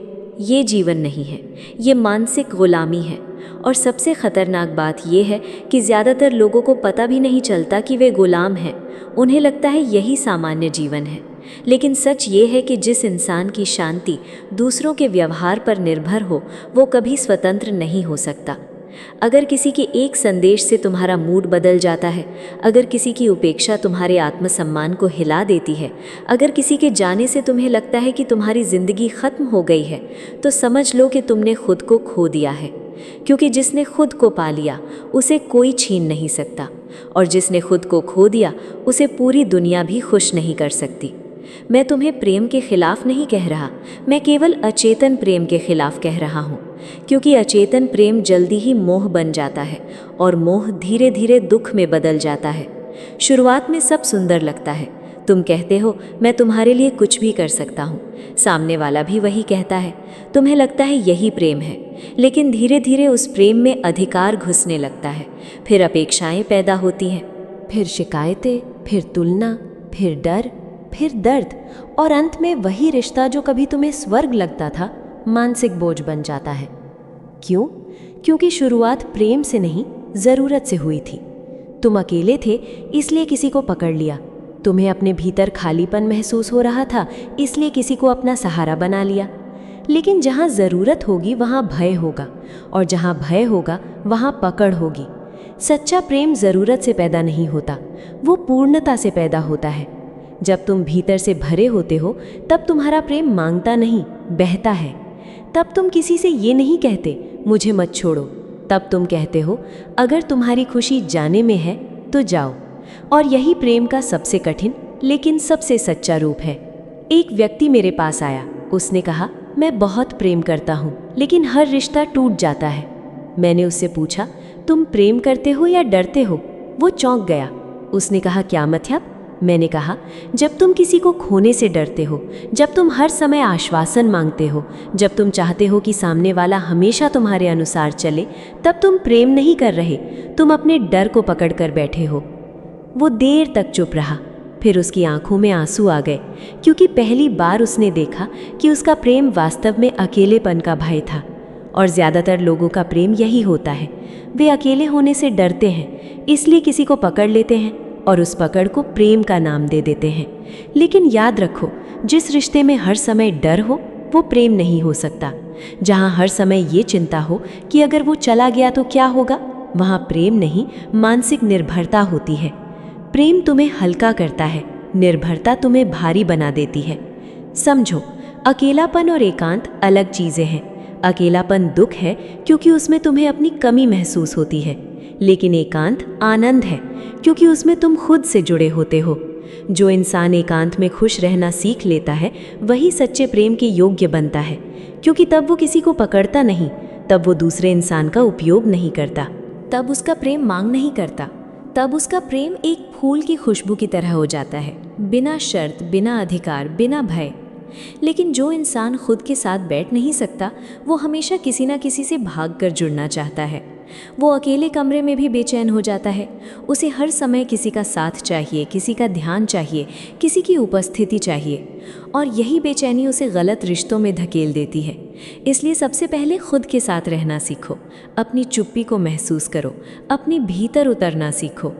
[SPEAKER 2] ये जीवन नहीं है, ये मानसिक गुलामी है। और सबसे ख़तरनाक बात यह है कि ज़्यादातर लोगों को पता भी नहीं चलता कि वे गुलाम हैं। उन्हें लगता है यही सामान्य जीवन है। लेकिन सच ये है कि जिस इंसान की शांति दूसरों के व्यवहार पर निर्भर हो वो कभी स्वतंत्र नहीं हो सकता। अगर किसी के एक संदेश से तुम्हारा मूड बदल जाता है, अगर किसी की उपेक्षा तुम्हारे आत्मसम्मान को हिला देती है, अगर किसी के जाने से तुम्हें लगता है कि तुम्हारी ज़िंदगी ख़त्म हो गई है, तो समझ लो कि तुमने खुद को खो दिया है। क्योंकि जिसने खुद को पा लिया उसे कोई छीन नहीं सकता, और जिसने खुद को खो दिया उसे पूरी दुनिया भी खुश नहीं कर सकती। मैं तुम्हें प्रेम के खिलाफ नहीं कह रहा, मैं केवल अचेतन प्रेम के खिलाफ कह रहा हूँ। क्योंकि अचेतन प्रेम जल्दी ही मोह बन जाता है और मोह धीरे धीरे दुख में बदल जाता है। शुरुआत में सब सुंदर लगता है, तुम कहते हो मैं तुम्हारे लिए कुछ भी कर सकता हूँ, सामने वाला भी वही कहता है, तुम्हें लगता है यही प्रेम है। लेकिन धीरे धीरे उस प्रेम में अधिकार घुसने लगता है, फिर अपेक्षाएं पैदा होती हैं, फिर शिकायतें, फिर तुलना, फिर डर, फिर दर्द, और अंत में वही रिश्ता जो कभी तुम्हें स्वर्ग लगता था मानसिक बोझ बन जाता है। क्यों? क्योंकि शुरुआत प्रेम से नहीं, ज़रूरत से हुई थी। तुम अकेले थे इसलिए किसी को पकड़ लिया, तुम्हें अपने भीतर खालीपन महसूस हो रहा था इसलिए किसी को अपना सहारा बना लिया। लेकिन जहाँ ज़रूरत होगी वहाँ भय होगा, और जहाँ भय होगा वहाँ पकड़ होगी। सच्चा प्रेम ज़रूरत से पैदा नहीं होता, वो पूर्णता से पैदा होता है। जब तुम भीतर से भरे होते हो तब तुम्हारा प्रेम मांगता नहीं, बहता है। तब तुम किसी से ये नहीं कहते मुझे मत छोड़ो, तब तुम कहते हो अगर तुम्हारी खुशी जाने में है तो जाओ। और यही प्रेम का सबसे कठिन लेकिन सबसे सच्चा रूप है। एक व्यक्ति मेरे पास आया, उसने कहा मैं बहुत प्रेम करता हूँ लेकिन हर रिश्ता टूट जाता है। मैंने उससे पूछा तुम प्रेम करते हो या डरते हो? वो चौंक गया। उसने कहा क्या मतलब? मैंने कहा जब तुम किसी को खोने से डरते हो, जब तुम हर समय आश्वासन मांगते हो, जब तुम चाहते हो कि सामने वाला हमेशा तुम्हारे अनुसार चले, तब तुम प्रेम नहीं कर रहे, तुम अपने डर को पकड़ कर बैठे हो। वो देर तक चुप रहा, फिर उसकी आंखों में आंसू आ गए, क्योंकि पहली बार उसने देखा कि उसका प्रेम वास्तव में अकेलेपन का भय था। और ज़्यादातर लोगों का प्रेम यही होता है, वे अकेले होने से डरते हैं, इसलिए किसी को पकड़ लेते हैं और उस पकड़ को प्रेम का नाम दे देते हैं। लेकिन याद रखो, जिस रिश्ते में हर समय डर हो वो प्रेम नहीं हो सकता। जहाँ हर समय ये चिंता हो कि अगर वो चला गया तो क्या होगा, वहाँ प्रेम नहीं, मानसिक निर्भरता होती है। प्रेम तुम्हें हल्का करता है, निर्भरता तुम्हें भारी बना देती है। समझो, अकेलापन और एकांत अलग चीज़ें हैं। अकेलापन दुख है क्योंकि उसमें तुम्हें अपनी कमी महसूस होती है, लेकिन एकांत आनंद है क्योंकि उसमें तुम खुद से जुड़े होते हो। जो इंसान एकांत में खुश रहना सीख लेता है वही सच्चे प्रेम के योग्य बनता है, क्योंकि तब वो किसी को पकड़ता नहीं, तब वो दूसरे इंसान का उपयोग नहीं करता, तब उसका प्रेम मांग नहीं करता, तब उसका प्रेम एक फूल की खुशबू की तरह हो जाता है, बिना शर्त, बिना अधिकार, बिना भय। लेकिन जो इंसान खुद के साथ बैठ नहीं सकता, वो हमेशा किसी ना किसी से भागकर जुड़ना चाहता है। वो अकेले कमरे में भी बेचैन हो जाता है, उसे हर समय किसी का साथ चाहिए, किसी का ध्यान चाहिए, किसी की उपस्थिति चाहिए। और यही बेचैनी उसे गलत रिश्तों में धकेल देती है। इसलिए सबसे पहले खुद के साथ रहना सीखो, अपनी चुप्पी को महसूस करो, अपने भीतर उतरना सीखो।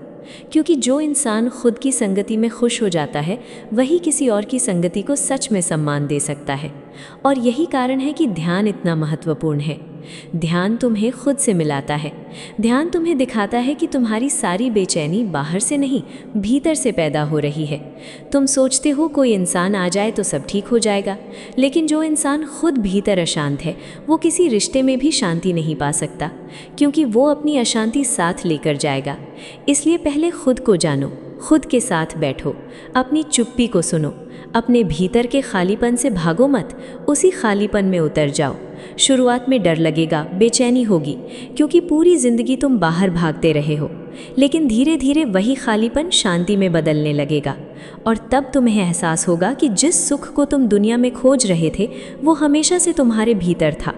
[SPEAKER 2] क्योंकि जो इंसान खुद की संगति में खुश हो जाता है वही किसी और की संगति को सच में सम्मान दे सकता है। और यही कारण है कि ध्यान इतना महत्वपूर्ण है। ध्यान तुम्हें खुद से मिलाता है। ध्यान तुम्हें दिखाता है कि तुम्हारी सारी बेचैनी बाहर से नहीं, भीतर से पैदा हो रही है। तुम सोचते हो कोई इंसान आ जाए तो सब ठीक हो जाएगा, लेकिन जो इंसान खुद भीतर अशांत है वो किसी रिश्ते में भी शांति नहीं पा सकता, क्योंकि वो अपनी अशांति साथ लेकर जाएगा। इसलिए पहले खुद को जानो, खुद के साथ बैठो, अपनी चुप्पी को सुनो, अपने भीतर के खालीपन से भागो मत, उसी खालीपन में उतर जाओ। शुरुआत में डर लगेगा, बेचैनी होगी, क्योंकि पूरी जिंदगी तुम बाहर भागते रहे हो, लेकिन धीरे धीरे वही खालीपन शांति में बदलने लगेगा। और तब तुम्हें एहसास होगा कि जिस सुख को तुम दुनिया में खोज रहे थे वो हमेशा से तुम्हारे भीतर था।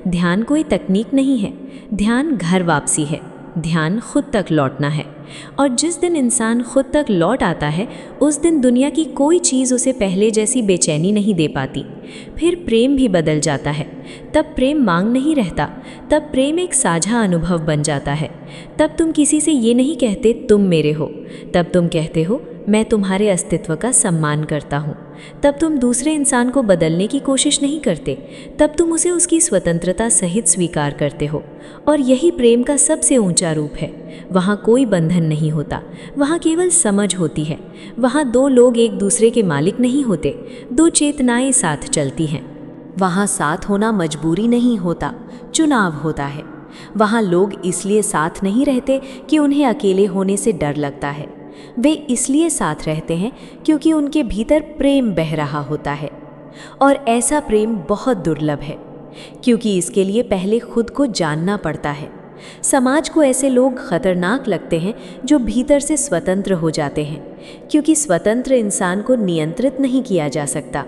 [SPEAKER 2] ध्यान कोई तकनीक नहीं है, ध्यान घर वापसी है, ध्यान खुद तक लौटना है। और जिस दिन इंसान खुद तक लौट आता है उस दिन दुनिया की कोई चीज़ उसे पहले जैसी बेचैनी नहीं दे पाती। फिर प्रेम भी बदल जाता है। तब प्रेम मांग नहीं रहता, तब प्रेम एक साझा अनुभव बन जाता है। तब तुम किसी से ये नहीं कहते तुम मेरे हो, तब तुम कहते हो मैं तुम्हारे अस्तित्व का सम्मान करता हूँ। तब तुम दूसरे इंसान को बदलने की कोशिश नहीं करते, तब तुम उसे उसकी स्वतंत्रता सहित स्वीकार करते हो। और यही प्रेम का सबसे ऊंचा रूप है। वहाँ कोई बंधन नहीं होता, वहाँ केवल समझ होती है। वहाँ दो लोग एक दूसरे के मालिक नहीं होते, दो चेतनाएं साथ चलती हैं। वहाँ साथ होना मजबूरी नहीं होता, चुनाव होता है। वहाँ लोग इसलिए साथ नहीं रहते कि उन्हें अकेले होने से डर लगता है, वे इसलिए साथ रहते हैं क्योंकि उनके भीतर प्रेम बह रहा होता है। और ऐसा प्रेम बहुत दुर्लभ है, क्योंकि इसके लिए पहले खुद को जानना पड़ता है। समाज को ऐसे लोग खतरनाक लगते हैं जो भीतर से स्वतंत्र हो जाते हैं, क्योंकि स्वतंत्र इंसान को नियंत्रित नहीं किया जा सकता।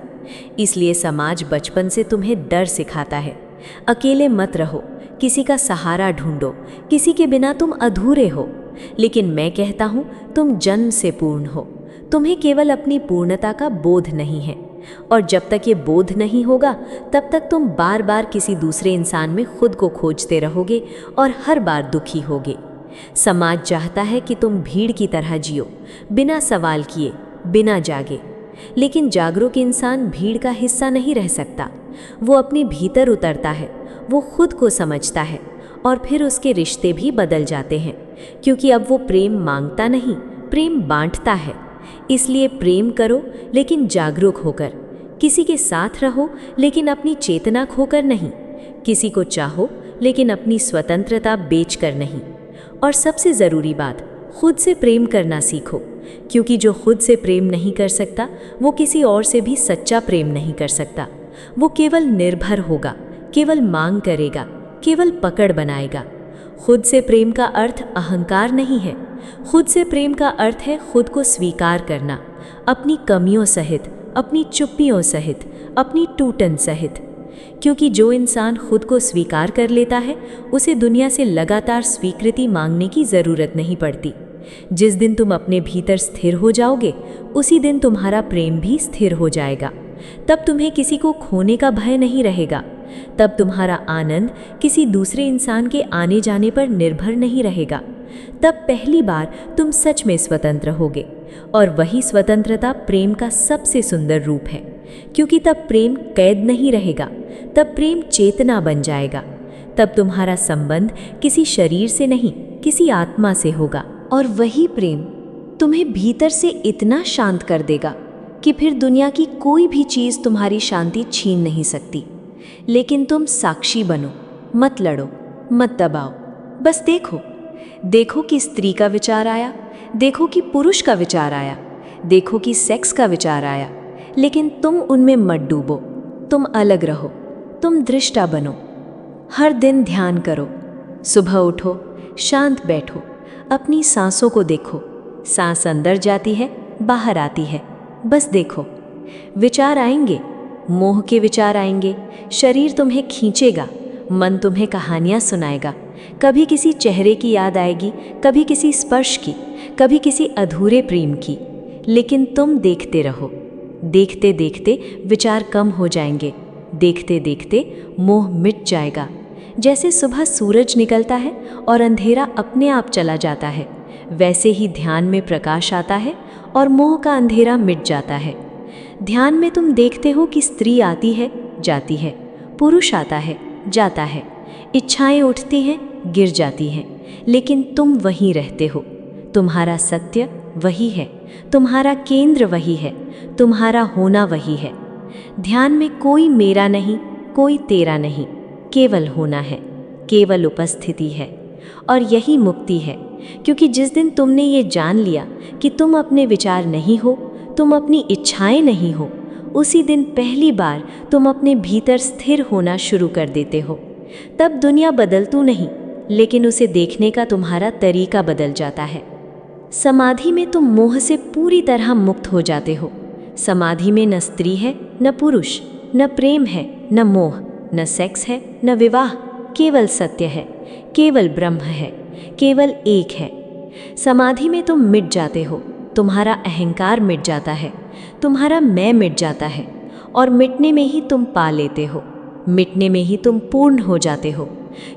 [SPEAKER 2] इसलिए समाज बचपन से तुम्हें डर सिखाता है। अकेले मत रहो, किसी का सहारा ढूंढो, किसी के बिना तुम अधूरे हो। लेकिन मैं कहता हूँ तुम जन्म से पूर्ण हो, तुम्हें केवल अपनी पूर्णता का बोध नहीं है। और जब तक ये बोध नहीं होगा तब तक तुम बार बार किसी दूसरे इंसान में खुद को खोजते रहोगे और हर बार दुखी होगे। समाज चाहता है कि तुम भीड़ की तरह जियो, बिना सवाल किए, बिना जागे। लेकिन जागरूक इंसान भीड़ का हिस्सा नहीं रह सकता। वो अपने भीतर उतरता है, वो खुद को समझता है और फिर उसके रिश्ते भी बदल जाते हैं, क्योंकि अब वो प्रेम मांगता नहीं, प्रेम बांटता है। इसलिए प्रेम करो लेकिन जागरूक होकर, किसी के साथ रहो लेकिन अपनी चेतना खोकर नहीं, किसी को चाहो लेकिन अपनी स्वतंत्रता बेचकर नहीं। और सबसे ज़रूरी बात, खुद से प्रेम करना सीखो, क्योंकि जो खुद से प्रेम नहीं कर सकता वो किसी और से भी सच्चा प्रेम नहीं कर सकता। वो केवल निर्भर होगा, केवल मांग करेगा, केवल पकड़ बनाएगा। खुद से प्रेम का अर्थ अहंकार नहीं है। खुद से प्रेम का अर्थ है खुद को स्वीकार करना, अपनी कमियों सहित, अपनी चुप्पियों सहित, अपनी टूटन सहित। क्योंकि जो इंसान खुद को स्वीकार कर लेता है उसे दुनिया से लगातार स्वीकृति मांगने की ज़रूरत नहीं पड़ती। जिस दिन तुम अपने भीतर स्थिर हो जाओगे उसी दिन तुम्हारा प्रेम भी स्थिर हो जाएगा। तब तुम्हें किसी को खोने का भय नहीं रहेगा। तब तुम्हारा आनंद किसी दूसरे इंसान के आने जाने पर निर्भर नहीं रहेगा। तब पहली बार तुम सच में स्वतंत्र होगे, और वही स्वतंत्रता प्रेम का सबसे सुंदर रूप है। क्योंकि तब प्रेम कैद नहीं रहेगा, तब प्रेम चेतना बन जाएगा। तब तुम्हारा संबंध किसी शरीर से नहीं, किसी आत्मा से होगा।
[SPEAKER 1] और वही प्रेम तुम्हें भीतर से इतना शांत कर देगा कि फिर दुनिया की कोई भी चीज़ तुम्हारी शांति छीन नहीं सकती। लेकिन तुम साक्षी बनो, मत लड़ो, मत दबाओ, बस देखो। देखो कि स्त्री का विचार आया, देखो कि पुरुष का विचार आया, देखो कि सेक्स का विचार आया, लेकिन तुम उनमें मत डूबो। तुम अलग रहो, तुम दृष्टा बनो। हर दिन ध्यान करो, सुबह उठो, शांत बैठो, अपनी सांसों को देखो। सांस अंदर जाती है, बाहर आती है, बस देखो। विचार आएंगे, मोह के विचार आएंगे, शरीर तुम्हें खींचेगा, मन तुम्हें कहानियाँ सुनाएगा। कभी किसी चेहरे की याद आएगी, कभी किसी स्पर्श की, कभी किसी अधूरे प्रेम की। लेकिन तुम देखते रहो। देखते देखते विचार कम हो जाएंगे, देखते देखते मोह मिट जाएगा। जैसे सुबह सूरज निकलता है और अंधेरा अपने आप चला जाता है, वैसे ही ध्यान में प्रकाश आता है और मोह का अंधेरा मिट जाता है। ध्यान में तुम देखते हो कि स्त्री आती है, जाती है, पुरुष आता है, जाता है, इच्छाएं उठती हैं, गिर जाती हैं, लेकिन तुम वहीं रहते हो। तुम्हारा सत्य वही है, तुम्हारा केंद्र वही है, तुम्हारा होना वही है। ध्यान में कोई मेरा नहीं, कोई तेरा नहीं, केवल होना है, केवल उपस्थिति है। और यही मुक्ति है, क्योंकि जिस दिन तुमने ये जान लिया कि तुम अपने विचार नहीं हो, तुम अपनी इच्छाएं नहीं हो, उसी दिन पहली बार तुम अपने भीतर स्थिर होना शुरू कर देते हो। तब दुनिया बदलतू नहीं, लेकिन उसे देखने का तुम्हारा तरीका बदल जाता है। समाधि में तुम मोह से पूरी तरह मुक्त हो जाते हो। समाधि में न स्त्री है, न पुरुष, न प्रेम है, न मोह, न सेक्स है, न विवाह, केवल सत्य है, केवल ब्रह्म है, केवल एक है। समाधि में तुम मिट जाते हो, तुम्हारा अहंकार मिट जाता है, तुम्हारा मैं मिट जाता है, और मिटने में ही तुम पा लेते हो, मिटने में ही तुम पूर्ण हो जाते हो।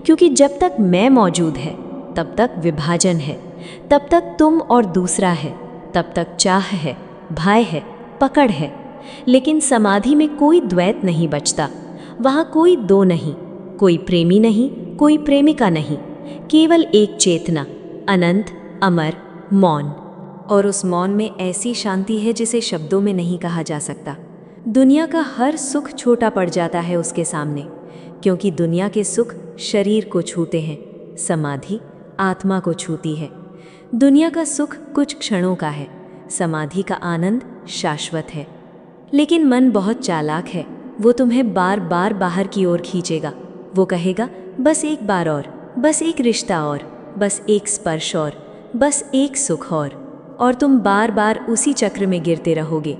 [SPEAKER 1] क्योंकि जब तक मैं मौजूद है तब तक विभाजन है, तब तक तुम और दूसरा है, तब तक चाह है, भय है, पकड़ है। लेकिन समाधि में कोई द्वैत नहीं बचता। वहाँ कोई दो नहीं, कोई प्रेमी नहीं, कोई प्रेमिका नहीं, केवल एक चेतना, अनंत, अमर, मौन। और उस मौन में ऐसी शांति है जिसे शब्दों में नहीं कहा जा सकता। दुनिया का हर सुख छोटा पड़ जाता है उसके सामने, क्योंकि दुनिया के सुख शरीर को छूते हैं, समाधि आत्मा को छूती है। दुनिया का सुख कुछ क्षणों का है, समाधि का आनंद शाश्वत है। लेकिन मन बहुत चालाक है, वो तुम्हें बार बार बाहर की ओर खींचेगा। वो कहेगा, बस एक बार और, बस एक रिश्ता और, बस एक स्पर्श और, बस एक सुख और तुम बार बार उसी चक्र में गिरते रहोगे।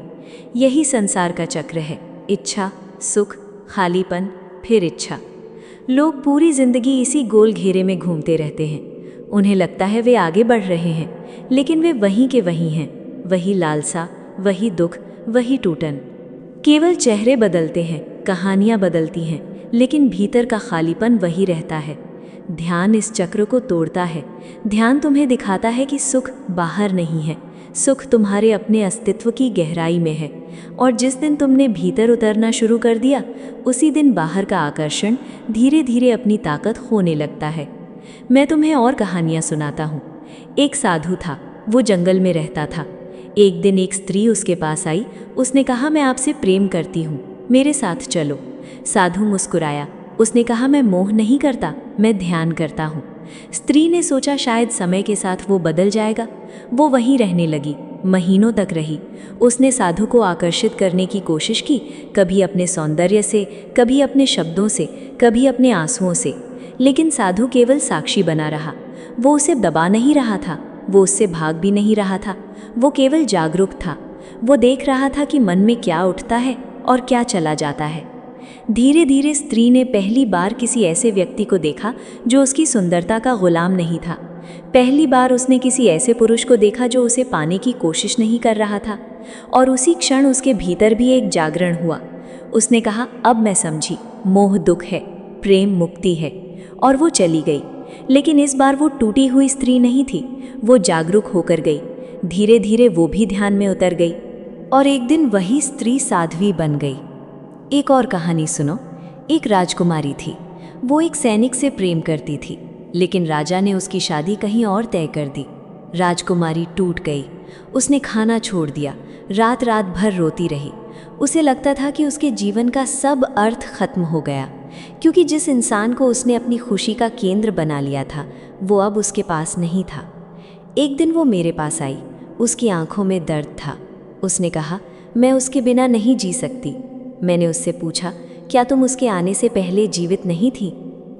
[SPEAKER 1] यही संसार का चक्र है, इच्छा, सुख, खालीपन, फिर इच्छा। लोग पूरी जिंदगी इसी गोल घेरे में घूमते रहते हैं। उन्हें लगता है वे आगे बढ़ रहे हैं, लेकिन वे वहीं के वहीं हैं। वही लालसा, वही दुख, वही टूटन। केवल चेहरे बदलते हैं, कहानियाँ बदलती हैं, लेकिन भीतर का खालीपन वही रहता है। ध्यान इस चक्र को तोड़ता है। ध्यान तुम्हें दिखाता है कि सुख बाहर नहीं है, सुख तुम्हारे अपने अस्तित्व की गहराई में है। और जिस दिन तुमने भीतर उतरना शुरू कर दिया, उसी दिन बाहर का आकर्षण धीरे धीरे अपनी ताकत खोने लगता है। मैं तुम्हें और कहानियाँ सुनाता हूँ। एक साधु था, वो जंगल में रहता था। एक दिन एक स्त्री उसके पास आई। उसने कहा, मैं आपसे प्रेम करती हूँ, मेरे साथ चलो। साधु मुस्कुराया। उसने कहा, मैं मोह नहीं करता, मैं ध्यान करता हूँ। स्त्री ने सोचा शायद समय के साथ वो बदल जाएगा। वो वहीं रहने लगी, महीनों तक रही। उसने साधु को आकर्षित करने की कोशिश की, कभी अपने सौंदर्य से, कभी अपने शब्दों से, कभी अपने आंसुओं से। लेकिन साधु केवल साक्षी बना रहा। वो उसे दबा नहीं रहा था, वो उससे भाग भी नहीं रहा था। वो केवल जागरूक था। वो देख रहा था कि मन में क्या उठता है और क्या चला जाता है। धीरे धीरे स्त्री ने पहली बार किसी ऐसे व्यक्ति को देखा जो उसकी सुंदरता का गुलाम नहीं था। पहली बार उसने किसी ऐसे पुरुष को देखा जो उसे पाने की कोशिश नहीं कर रहा था। और उसी क्षण उसके भीतर भी एक जागरण हुआ। उसने कहा, अब मैं समझी, मोह दुख है, प्रेम मुक्ति है। और वो चली गई। लेकिन इस बार वो टूटी हुई स्त्री नहीं थी, वो जागरूक होकर गई। धीरे धीरे वो भी ध्यान में उतर गई और एक दिन वही स्त्री साध्वी बन गई। एक और कहानी सुनो। एक राजकुमारी थी। वो एक सैनिक से प्रेम करती थी, लेकिन राजा ने उसकी शादी कहीं और तय कर दी। राजकुमारी टूट गई। उसने खाना छोड़ दिया, रात रात भर रोती रही। उसे लगता था कि उसके जीवन का सब अर्थ खत्म हो गया, क्योंकि जिस इंसान को उसने अपनी खुशी का केंद्र बना लिया था, वो अब उसके पास नहीं था। एक दिन वो मेरे पास आई। उसकी आंखों में दर्द था। उसने कहा, मैं उसके बिना नहीं जी सकती। मैंने उससे पूछा, क्या तुम उसके आने से पहले जीवित नहीं थी?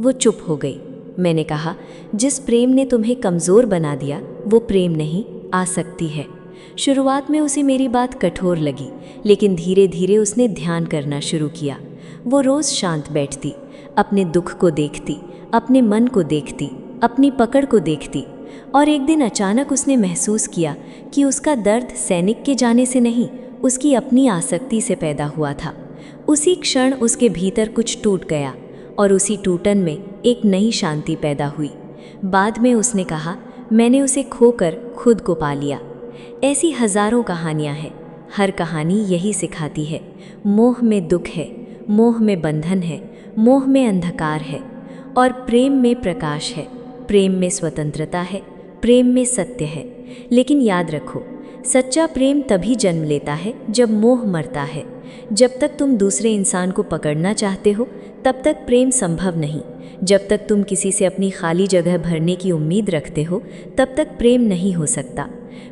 [SPEAKER 1] वो चुप हो गई। मैंने कहा, जिस प्रेम ने तुम्हें कमज़ोर बना दिया वो प्रेम नहीं, आसक्ति है। शुरुआत में उसे मेरी बात कठोर लगी, लेकिन धीरे धीरे उसने ध्यान करना शुरू किया। वो रोज़ शांत बैठती, अपने दुख को देखती, अपने मन को देखती, अपनी पकड़ को देखती। और एक दिन अचानक उसने महसूस किया कि उसका दर्द सैनिक के जाने से नहीं, उसकी अपनी आसक्ति से पैदा हुआ था। उसी क्षण उसके भीतर कुछ टूट गया और उसी टूटन में एक नई शांति पैदा हुई। बाद में उसने कहा, मैंने उसे खोकर खुद को पा लिया। ऐसी हजारों कहानियां हैं। हर कहानी यही सिखाती है, मोह में दुख है, मोह में बंधन है, मोह में अंधकार है और प्रेम में प्रकाश है। प्रेम में स्वतंत्रता है, प्रेम में सत्य है। लेकिन याद रखो, सच्चा प्रेम तभी जन्म लेता है जब मोह मरता है। जब तक तुम दूसरे इंसान को पकड़ना चाहते हो, तब तक प्रेम संभव नहीं। जब तक तुम किसी से अपनी खाली जगह भरने की उम्मीद रखते हो, तब तक प्रेम नहीं हो सकता।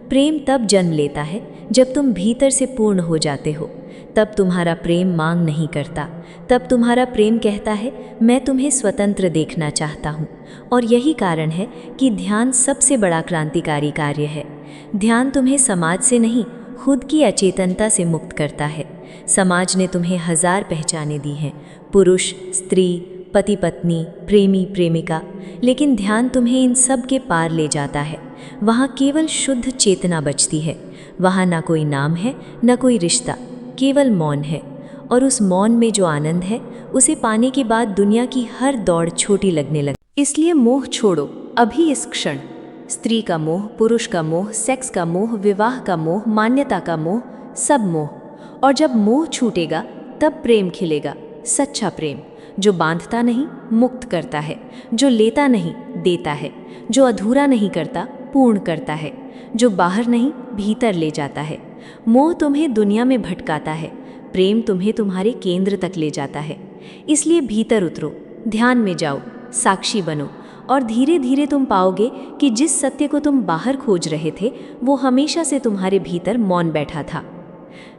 [SPEAKER 1] प्रेम तब जन्म लेता है जब तुम भीतर से पूर्ण हो जाते हो। तब तुम्हारा प्रेम मांग नहीं करता। तब तुम्हारा प्रेम कहता है, मैं तुम्हें स्वतंत्र देखना चाहता हूँ। और यही कारण है कि ध्यान सबसे बड़ा क्रांतिकारी कार्य है। ध्यान तुम्हें समाज से नहीं, खुद की अचेतनता से मुक्त करता है। समाज ने तुम्हें 1000 पहचाने दी हैं, पुरुष, स्त्री, पति पत्नी, प्रेमी प्रेमिका। लेकिन ध्यान तुम्हें इन सब के पार ले जाता है। वहाँ केवल शुद्ध चेतना बचती है। वहाँ ना कोई नाम है, ना कोई रिश्ता, केवल मौन है। और उस मौन में जो आनंद है, उसे पाने के बाद दुनिया की हर दौड़ छोटी लगने लगी। इसलिए मोह छोड़ो अभी इस क्षण। स्त्री का मोह, पुरुष का मोह, सेक्स का मोह, विवाह का मोह, मान्यता का मोह, सब मोह। और जब मोह छूटेगा तब प्रेम खिलेगा, सच्चा प्रेम, जो बांधता नहीं, मुक्त करता है, जो लेता नहीं, देता है, जो अधूरा नहीं करता, पूर्ण करता है, जो बाहर नहीं, भीतर ले जाता है। मोह तुम्हें दुनिया में भटकाता है, प्रेम तुम्हें तुम्हारे केंद्र तक ले जाता है। इसलिए भीतर उतरो, ध्यान में जाओ, साक्षी बनो और धीरे धीरे तुम पाओगे कि जिस सत्य को तुम बाहर खोज रहे थे, वो हमेशा से तुम्हारे भीतर मौन बैठा था।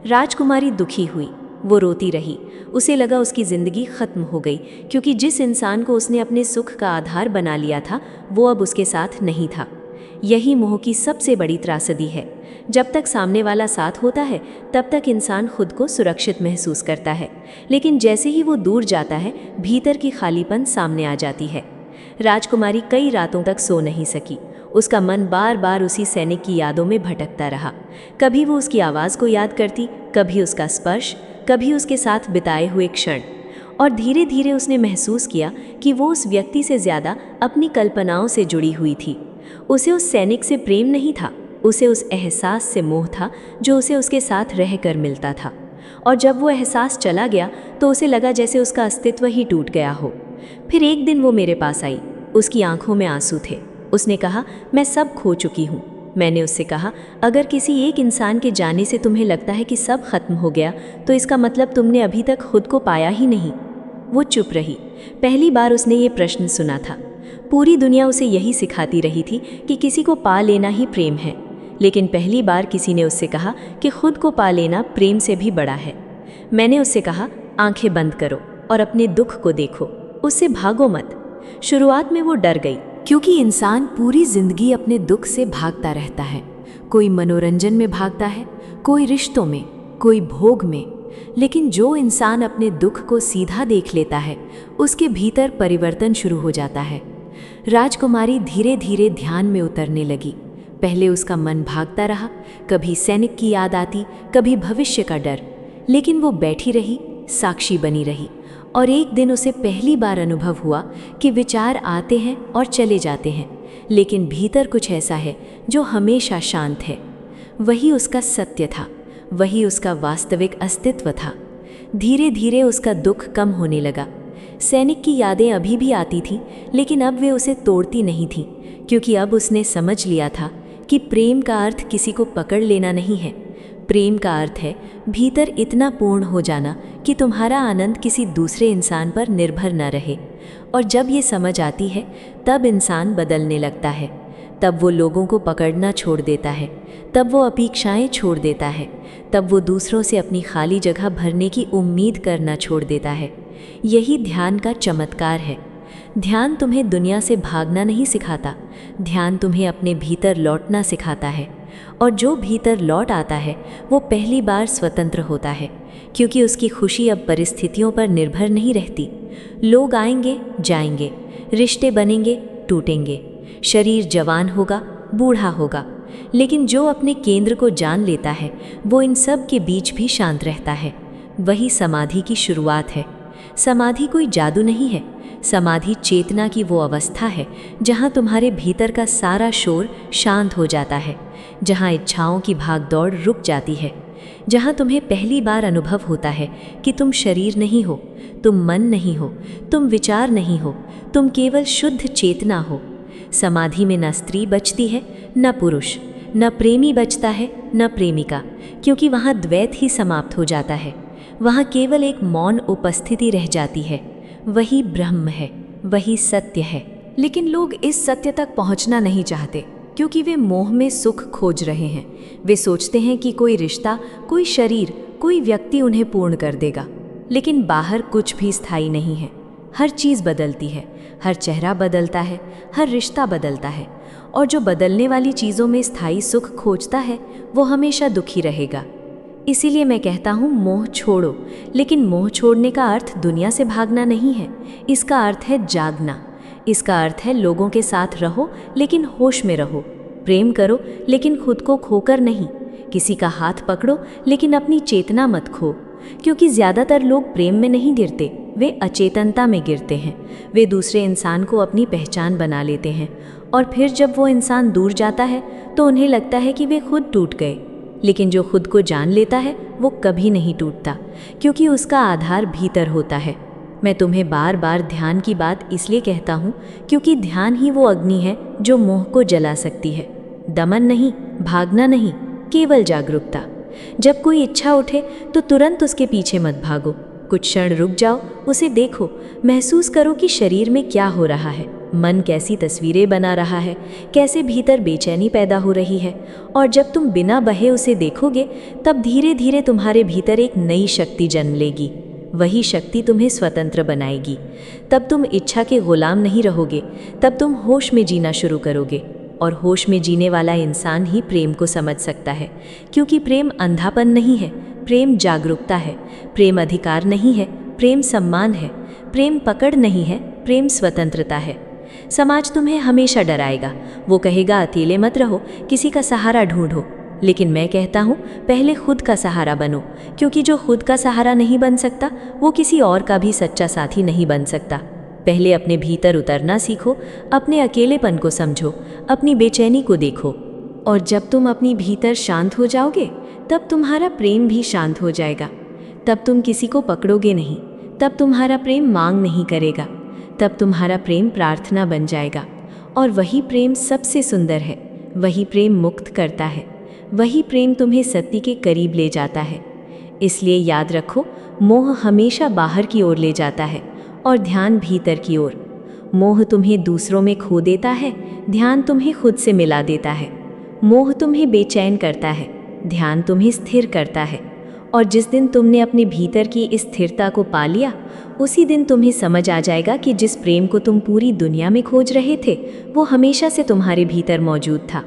[SPEAKER 1] राजकुमारी दुखी हुई, वो रोती रही। उसे लगा उसकी ज़िंदगी खत्म हो गई, क्योंकि जिस इंसान को उसने अपने सुख का आधार बना लिया था, वो अब उसके साथ नहीं था। यही मोह की सबसे बड़ी त्रासदी है। जब तक सामने वाला साथ होता है, तब तक इंसान खुद को सुरक्षित महसूस करता है, लेकिन जैसे ही वो दूर जाता है, भीतर की खालीपन सामने आ जाती है। राजकुमारी कई रातों तक सो नहीं सकी। उसका मन बार बार उसी सैनिक की यादों में भटकता रहा। कभी वो उसकी आवाज़ को याद करती, कभी उसका स्पर्श, कभी उसके साथ बिताए हुए क्षण। और धीरे धीरे उसने महसूस किया कि वो उस व्यक्ति से ज़्यादा अपनी कल्पनाओं से जुड़ी हुई थी। उसे उस सैनिक से प्रेम नहीं था, उसे उस एहसास से मोह था जो उसे उसके साथ रहकर मिलता था। और जब वो एहसास चला गया तो उसे लगा जैसे उसका अस्तित्व ही टूट गया हो। फिर एक दिन वो मेरे पास आई। उसकी आंखों में आंसू थे। उसने कहा, मैं सब खो चुकी हूँ। मैंने उससे कहा, अगर किसी एक इंसान के जाने से तुम्हें लगता है कि सब खत्म हो गया, तो इसका मतलब तुमने अभी तक खुद को पाया ही नहीं। वो चुप रही। पहली बार उसने ये प्रश्न सुना था। पूरी दुनिया उसे यही सिखाती रही थी कि किसी को पा लेना ही प्रेम है, लेकिन पहली बार किसी ने उससे कहा कि खुद को पा लेना प्रेम से भी बड़ा है। मैंने उससे कहा, आंखें बंद करो और अपने दुख को देखो, उससे भागो मत। शुरुआत में वो डर गई,
[SPEAKER 2] क्योंकि इंसान पूरी जिंदगी अपने दुख से भागता रहता है। कोई मनोरंजन में भागता है, कोई रिश्तों में, कोई भोग में। लेकिन जो इंसान अपने दुख को सीधा देख लेता है, उसके भीतर परिवर्तन शुरू हो जाता है। राजकुमारी धीरे धीरे ध्यान में उतरने लगी। पहले उसका मन भागता रहा, कभी सैनिक की याद आती, कभी भविष्य का डर। लेकिन वो बैठी रही, साक्षी बनी रही। और एक दिन उसे पहली बार अनुभव हुआ कि विचार आते हैं और चले जाते हैं, लेकिन भीतर कुछ ऐसा है जो हमेशा शांत है। वही उसका सत्य था, वही उसका वास्तविक अस्तित्व था। धीरे धीरे उसका दुख कम होने लगा। सैनिक की यादें अभी भी आती थीं, लेकिन अब वे उसे तोड़ती नहीं थीं, क्योंकि अब उसने समझ लिया था कि प्रेम का अर्थ किसी को पकड़ लेना नहीं है। प्रेम का अर्थ है भीतर इतना पूर्ण हो जाना कि तुम्हारा आनंद किसी दूसरे इंसान पर निर्भर न रहे। और जब ये समझ आती है, तब इंसान बदलने लगता है। तब वो लोगों को पकड़ना छोड़ देता है, तब वो अपेक्षाएं छोड़ देता है, तब वो दूसरों से अपनी खाली जगह भरने की उम्मीद करना छोड़ देता है। यही ध्यान का चमत्कार है। ध्यान तुम्हें दुनिया से भागना नहीं सिखाता, ध्यान तुम्हें अपने भीतर लौटना सिखाता है। और जो भीतर लौट आता है, वो पहली बार स्वतंत्र होता है, क्योंकि उसकी खुशी अब परिस्थितियों पर निर्भर नहीं रहती। लोग आएंगे, जाएंगे, रिश्ते बनेंगे, टूटेंगे, शरीर जवान होगा, बूढ़ा होगा, लेकिन जो अपने केंद्र को जान लेता है, वो इन सब के बीच भी शांत रहता है। वही समाधि की शुरुआत है। समाधि कोई जादू नहीं है। समाधि चेतना की वो अवस्था है जहाँ तुम्हारे भीतर का सारा शोर शांत हो जाता है, जहाँ इच्छाओं की भागदौड़ रुक जाती है, जहाँ तुम्हें पहली बार अनुभव होता है कि तुम शरीर नहीं हो, तुम मन नहीं हो, तुम विचार नहीं हो, तुम केवल शुद्ध चेतना हो। समाधि में न स्त्री बचती है, न पुरुष, न प्रेमी बचता है, न प्रेमिका, क्योंकि वहाँ द्वैत ही समाप्त हो जाता है। वहाँ केवल एक मौन उपस्थिति रह जाती है। वही ब्रह्म है, वही सत्य है। लेकिन लोग इस सत्य तक पहुंचना नहीं चाहते, क्योंकि वे मोह में सुख खोज रहे हैं। वे सोचते हैं कि कोई रिश्ता, कोई शरीर, कोई व्यक्ति उन्हें पूर्ण कर देगा। लेकिन बाहर कुछ भी स्थायी नहीं है। हर चीज़ बदलती है, हर चेहरा बदलता है, हर रिश्ता बदलता है। और जो बदलने वाली चीज़ों में स्थायी सुख खोजता है, वो हमेशा दुखी रहेगा। इसीलिए मैं कहता हूँ, मोह छोड़ो। लेकिन मोह छोड़ने का अर्थ दुनिया से भागना नहीं है। इसका अर्थ है जागना। इसका अर्थ है लोगों के साथ रहो, लेकिन होश में रहो। प्रेम करो, लेकिन खुद को खोकर नहीं। किसी का हाथ पकड़ो, लेकिन अपनी चेतना मत खो। क्योंकि ज़्यादातर लोग प्रेम में नहीं गिरते, वे अचेतनता में गिरते हैं। वे दूसरे इंसान को अपनी पहचान बना लेते हैं, और फिर जब वो इंसान दूर जाता है तो उन्हें लगता है कि वे खुद टूट गए। लेकिन जो खुद को जान लेता है, वो कभी नहीं टूटता, क्योंकि उसका आधार भीतर होता है। मैं तुम्हें बार बार ध्यान की बात इसलिए कहता हूँ, क्योंकि ध्यान ही वो अग्नि है जो मोह को जला सकती है। दमन नहीं, भागना नहीं, केवल जागरूकता। जब कोई इच्छा उठे तो तुरंत उसके पीछे मत भागो। कुछ क्षण रुक जाओ, उसे देखो, महसूस करो कि शरीर में क्या हो रहा है, मन कैसी तस्वीरें बना रहा है, कैसे भीतर बेचैनी पैदा हो रही है। और जब तुम बिना बहे उसे देखोगे, तब धीरे धीरे तुम्हारे भीतर एक नई शक्ति जन्म लेगी। वही शक्ति तुम्हें स्वतंत्र बनाएगी। तब तुम इच्छा के गुलाम नहीं रहोगे, तब तुम होश में जीना शुरू करोगे। और होश में जीने वाला इंसान ही प्रेम को समझ सकता है, क्योंकि प्रेम अंधापन नहीं है, प्रेम जागरूकता है। प्रेम अधिकार नहीं है, प्रेम सम्मान है। प्रेम पकड़ नहीं है, प्रेम स्वतंत्रता है। समाज तुम्हें हमेशा डराएगा। वो कहेगा, अकेले मत रहो, किसी का सहारा ढूंढो। लेकिन मैं कहता हूँ, पहले खुद का सहारा बनो, क्योंकि जो खुद का सहारा नहीं बन सकता, वो किसी और का भी सच्चा साथी नहीं बन सकता। पहले अपने भीतर उतरना सीखो, अपने अकेलेपन को समझो, अपनी बेचैनी को देखो। और जब तुम अपनी भीतर शांत हो जाओगे, तब तुम्हारा प्रेम भी शांत हो जाएगा। तब तुम किसी को पकड़ोगे नहीं, तब तुम्हारा प्रेम मांग नहीं करेगा, तब तुम्हारा प्रेम प्रार्थना बन जाएगा। और वही प्रेम सबसे सुंदर है, वही प्रेम मुक्त करता है, वही प्रेम तुम्हें सत्य के करीब ले जाता है। इसलिए याद रखो, मोह हमेशा बाहर की ओर ले जाता है और ध्यान भीतर की ओर। मोह तुम्हें दूसरों में खो देता है, ध्यान तुम्हें खुद से मिला देता है। मोह तुम्हें बेचैन करता है, ध्यान तुम्हें स्थिर करता है। और जिस दिन तुमने अपने भीतर की इस स्थिरता को पा लिया, उसी दिन तुम्हें समझ आ जाएगा कि जिस प्रेम को तुम पूरी दुनिया में खोज रहे थे, वो हमेशा से तुम्हारे भीतर मौजूद था।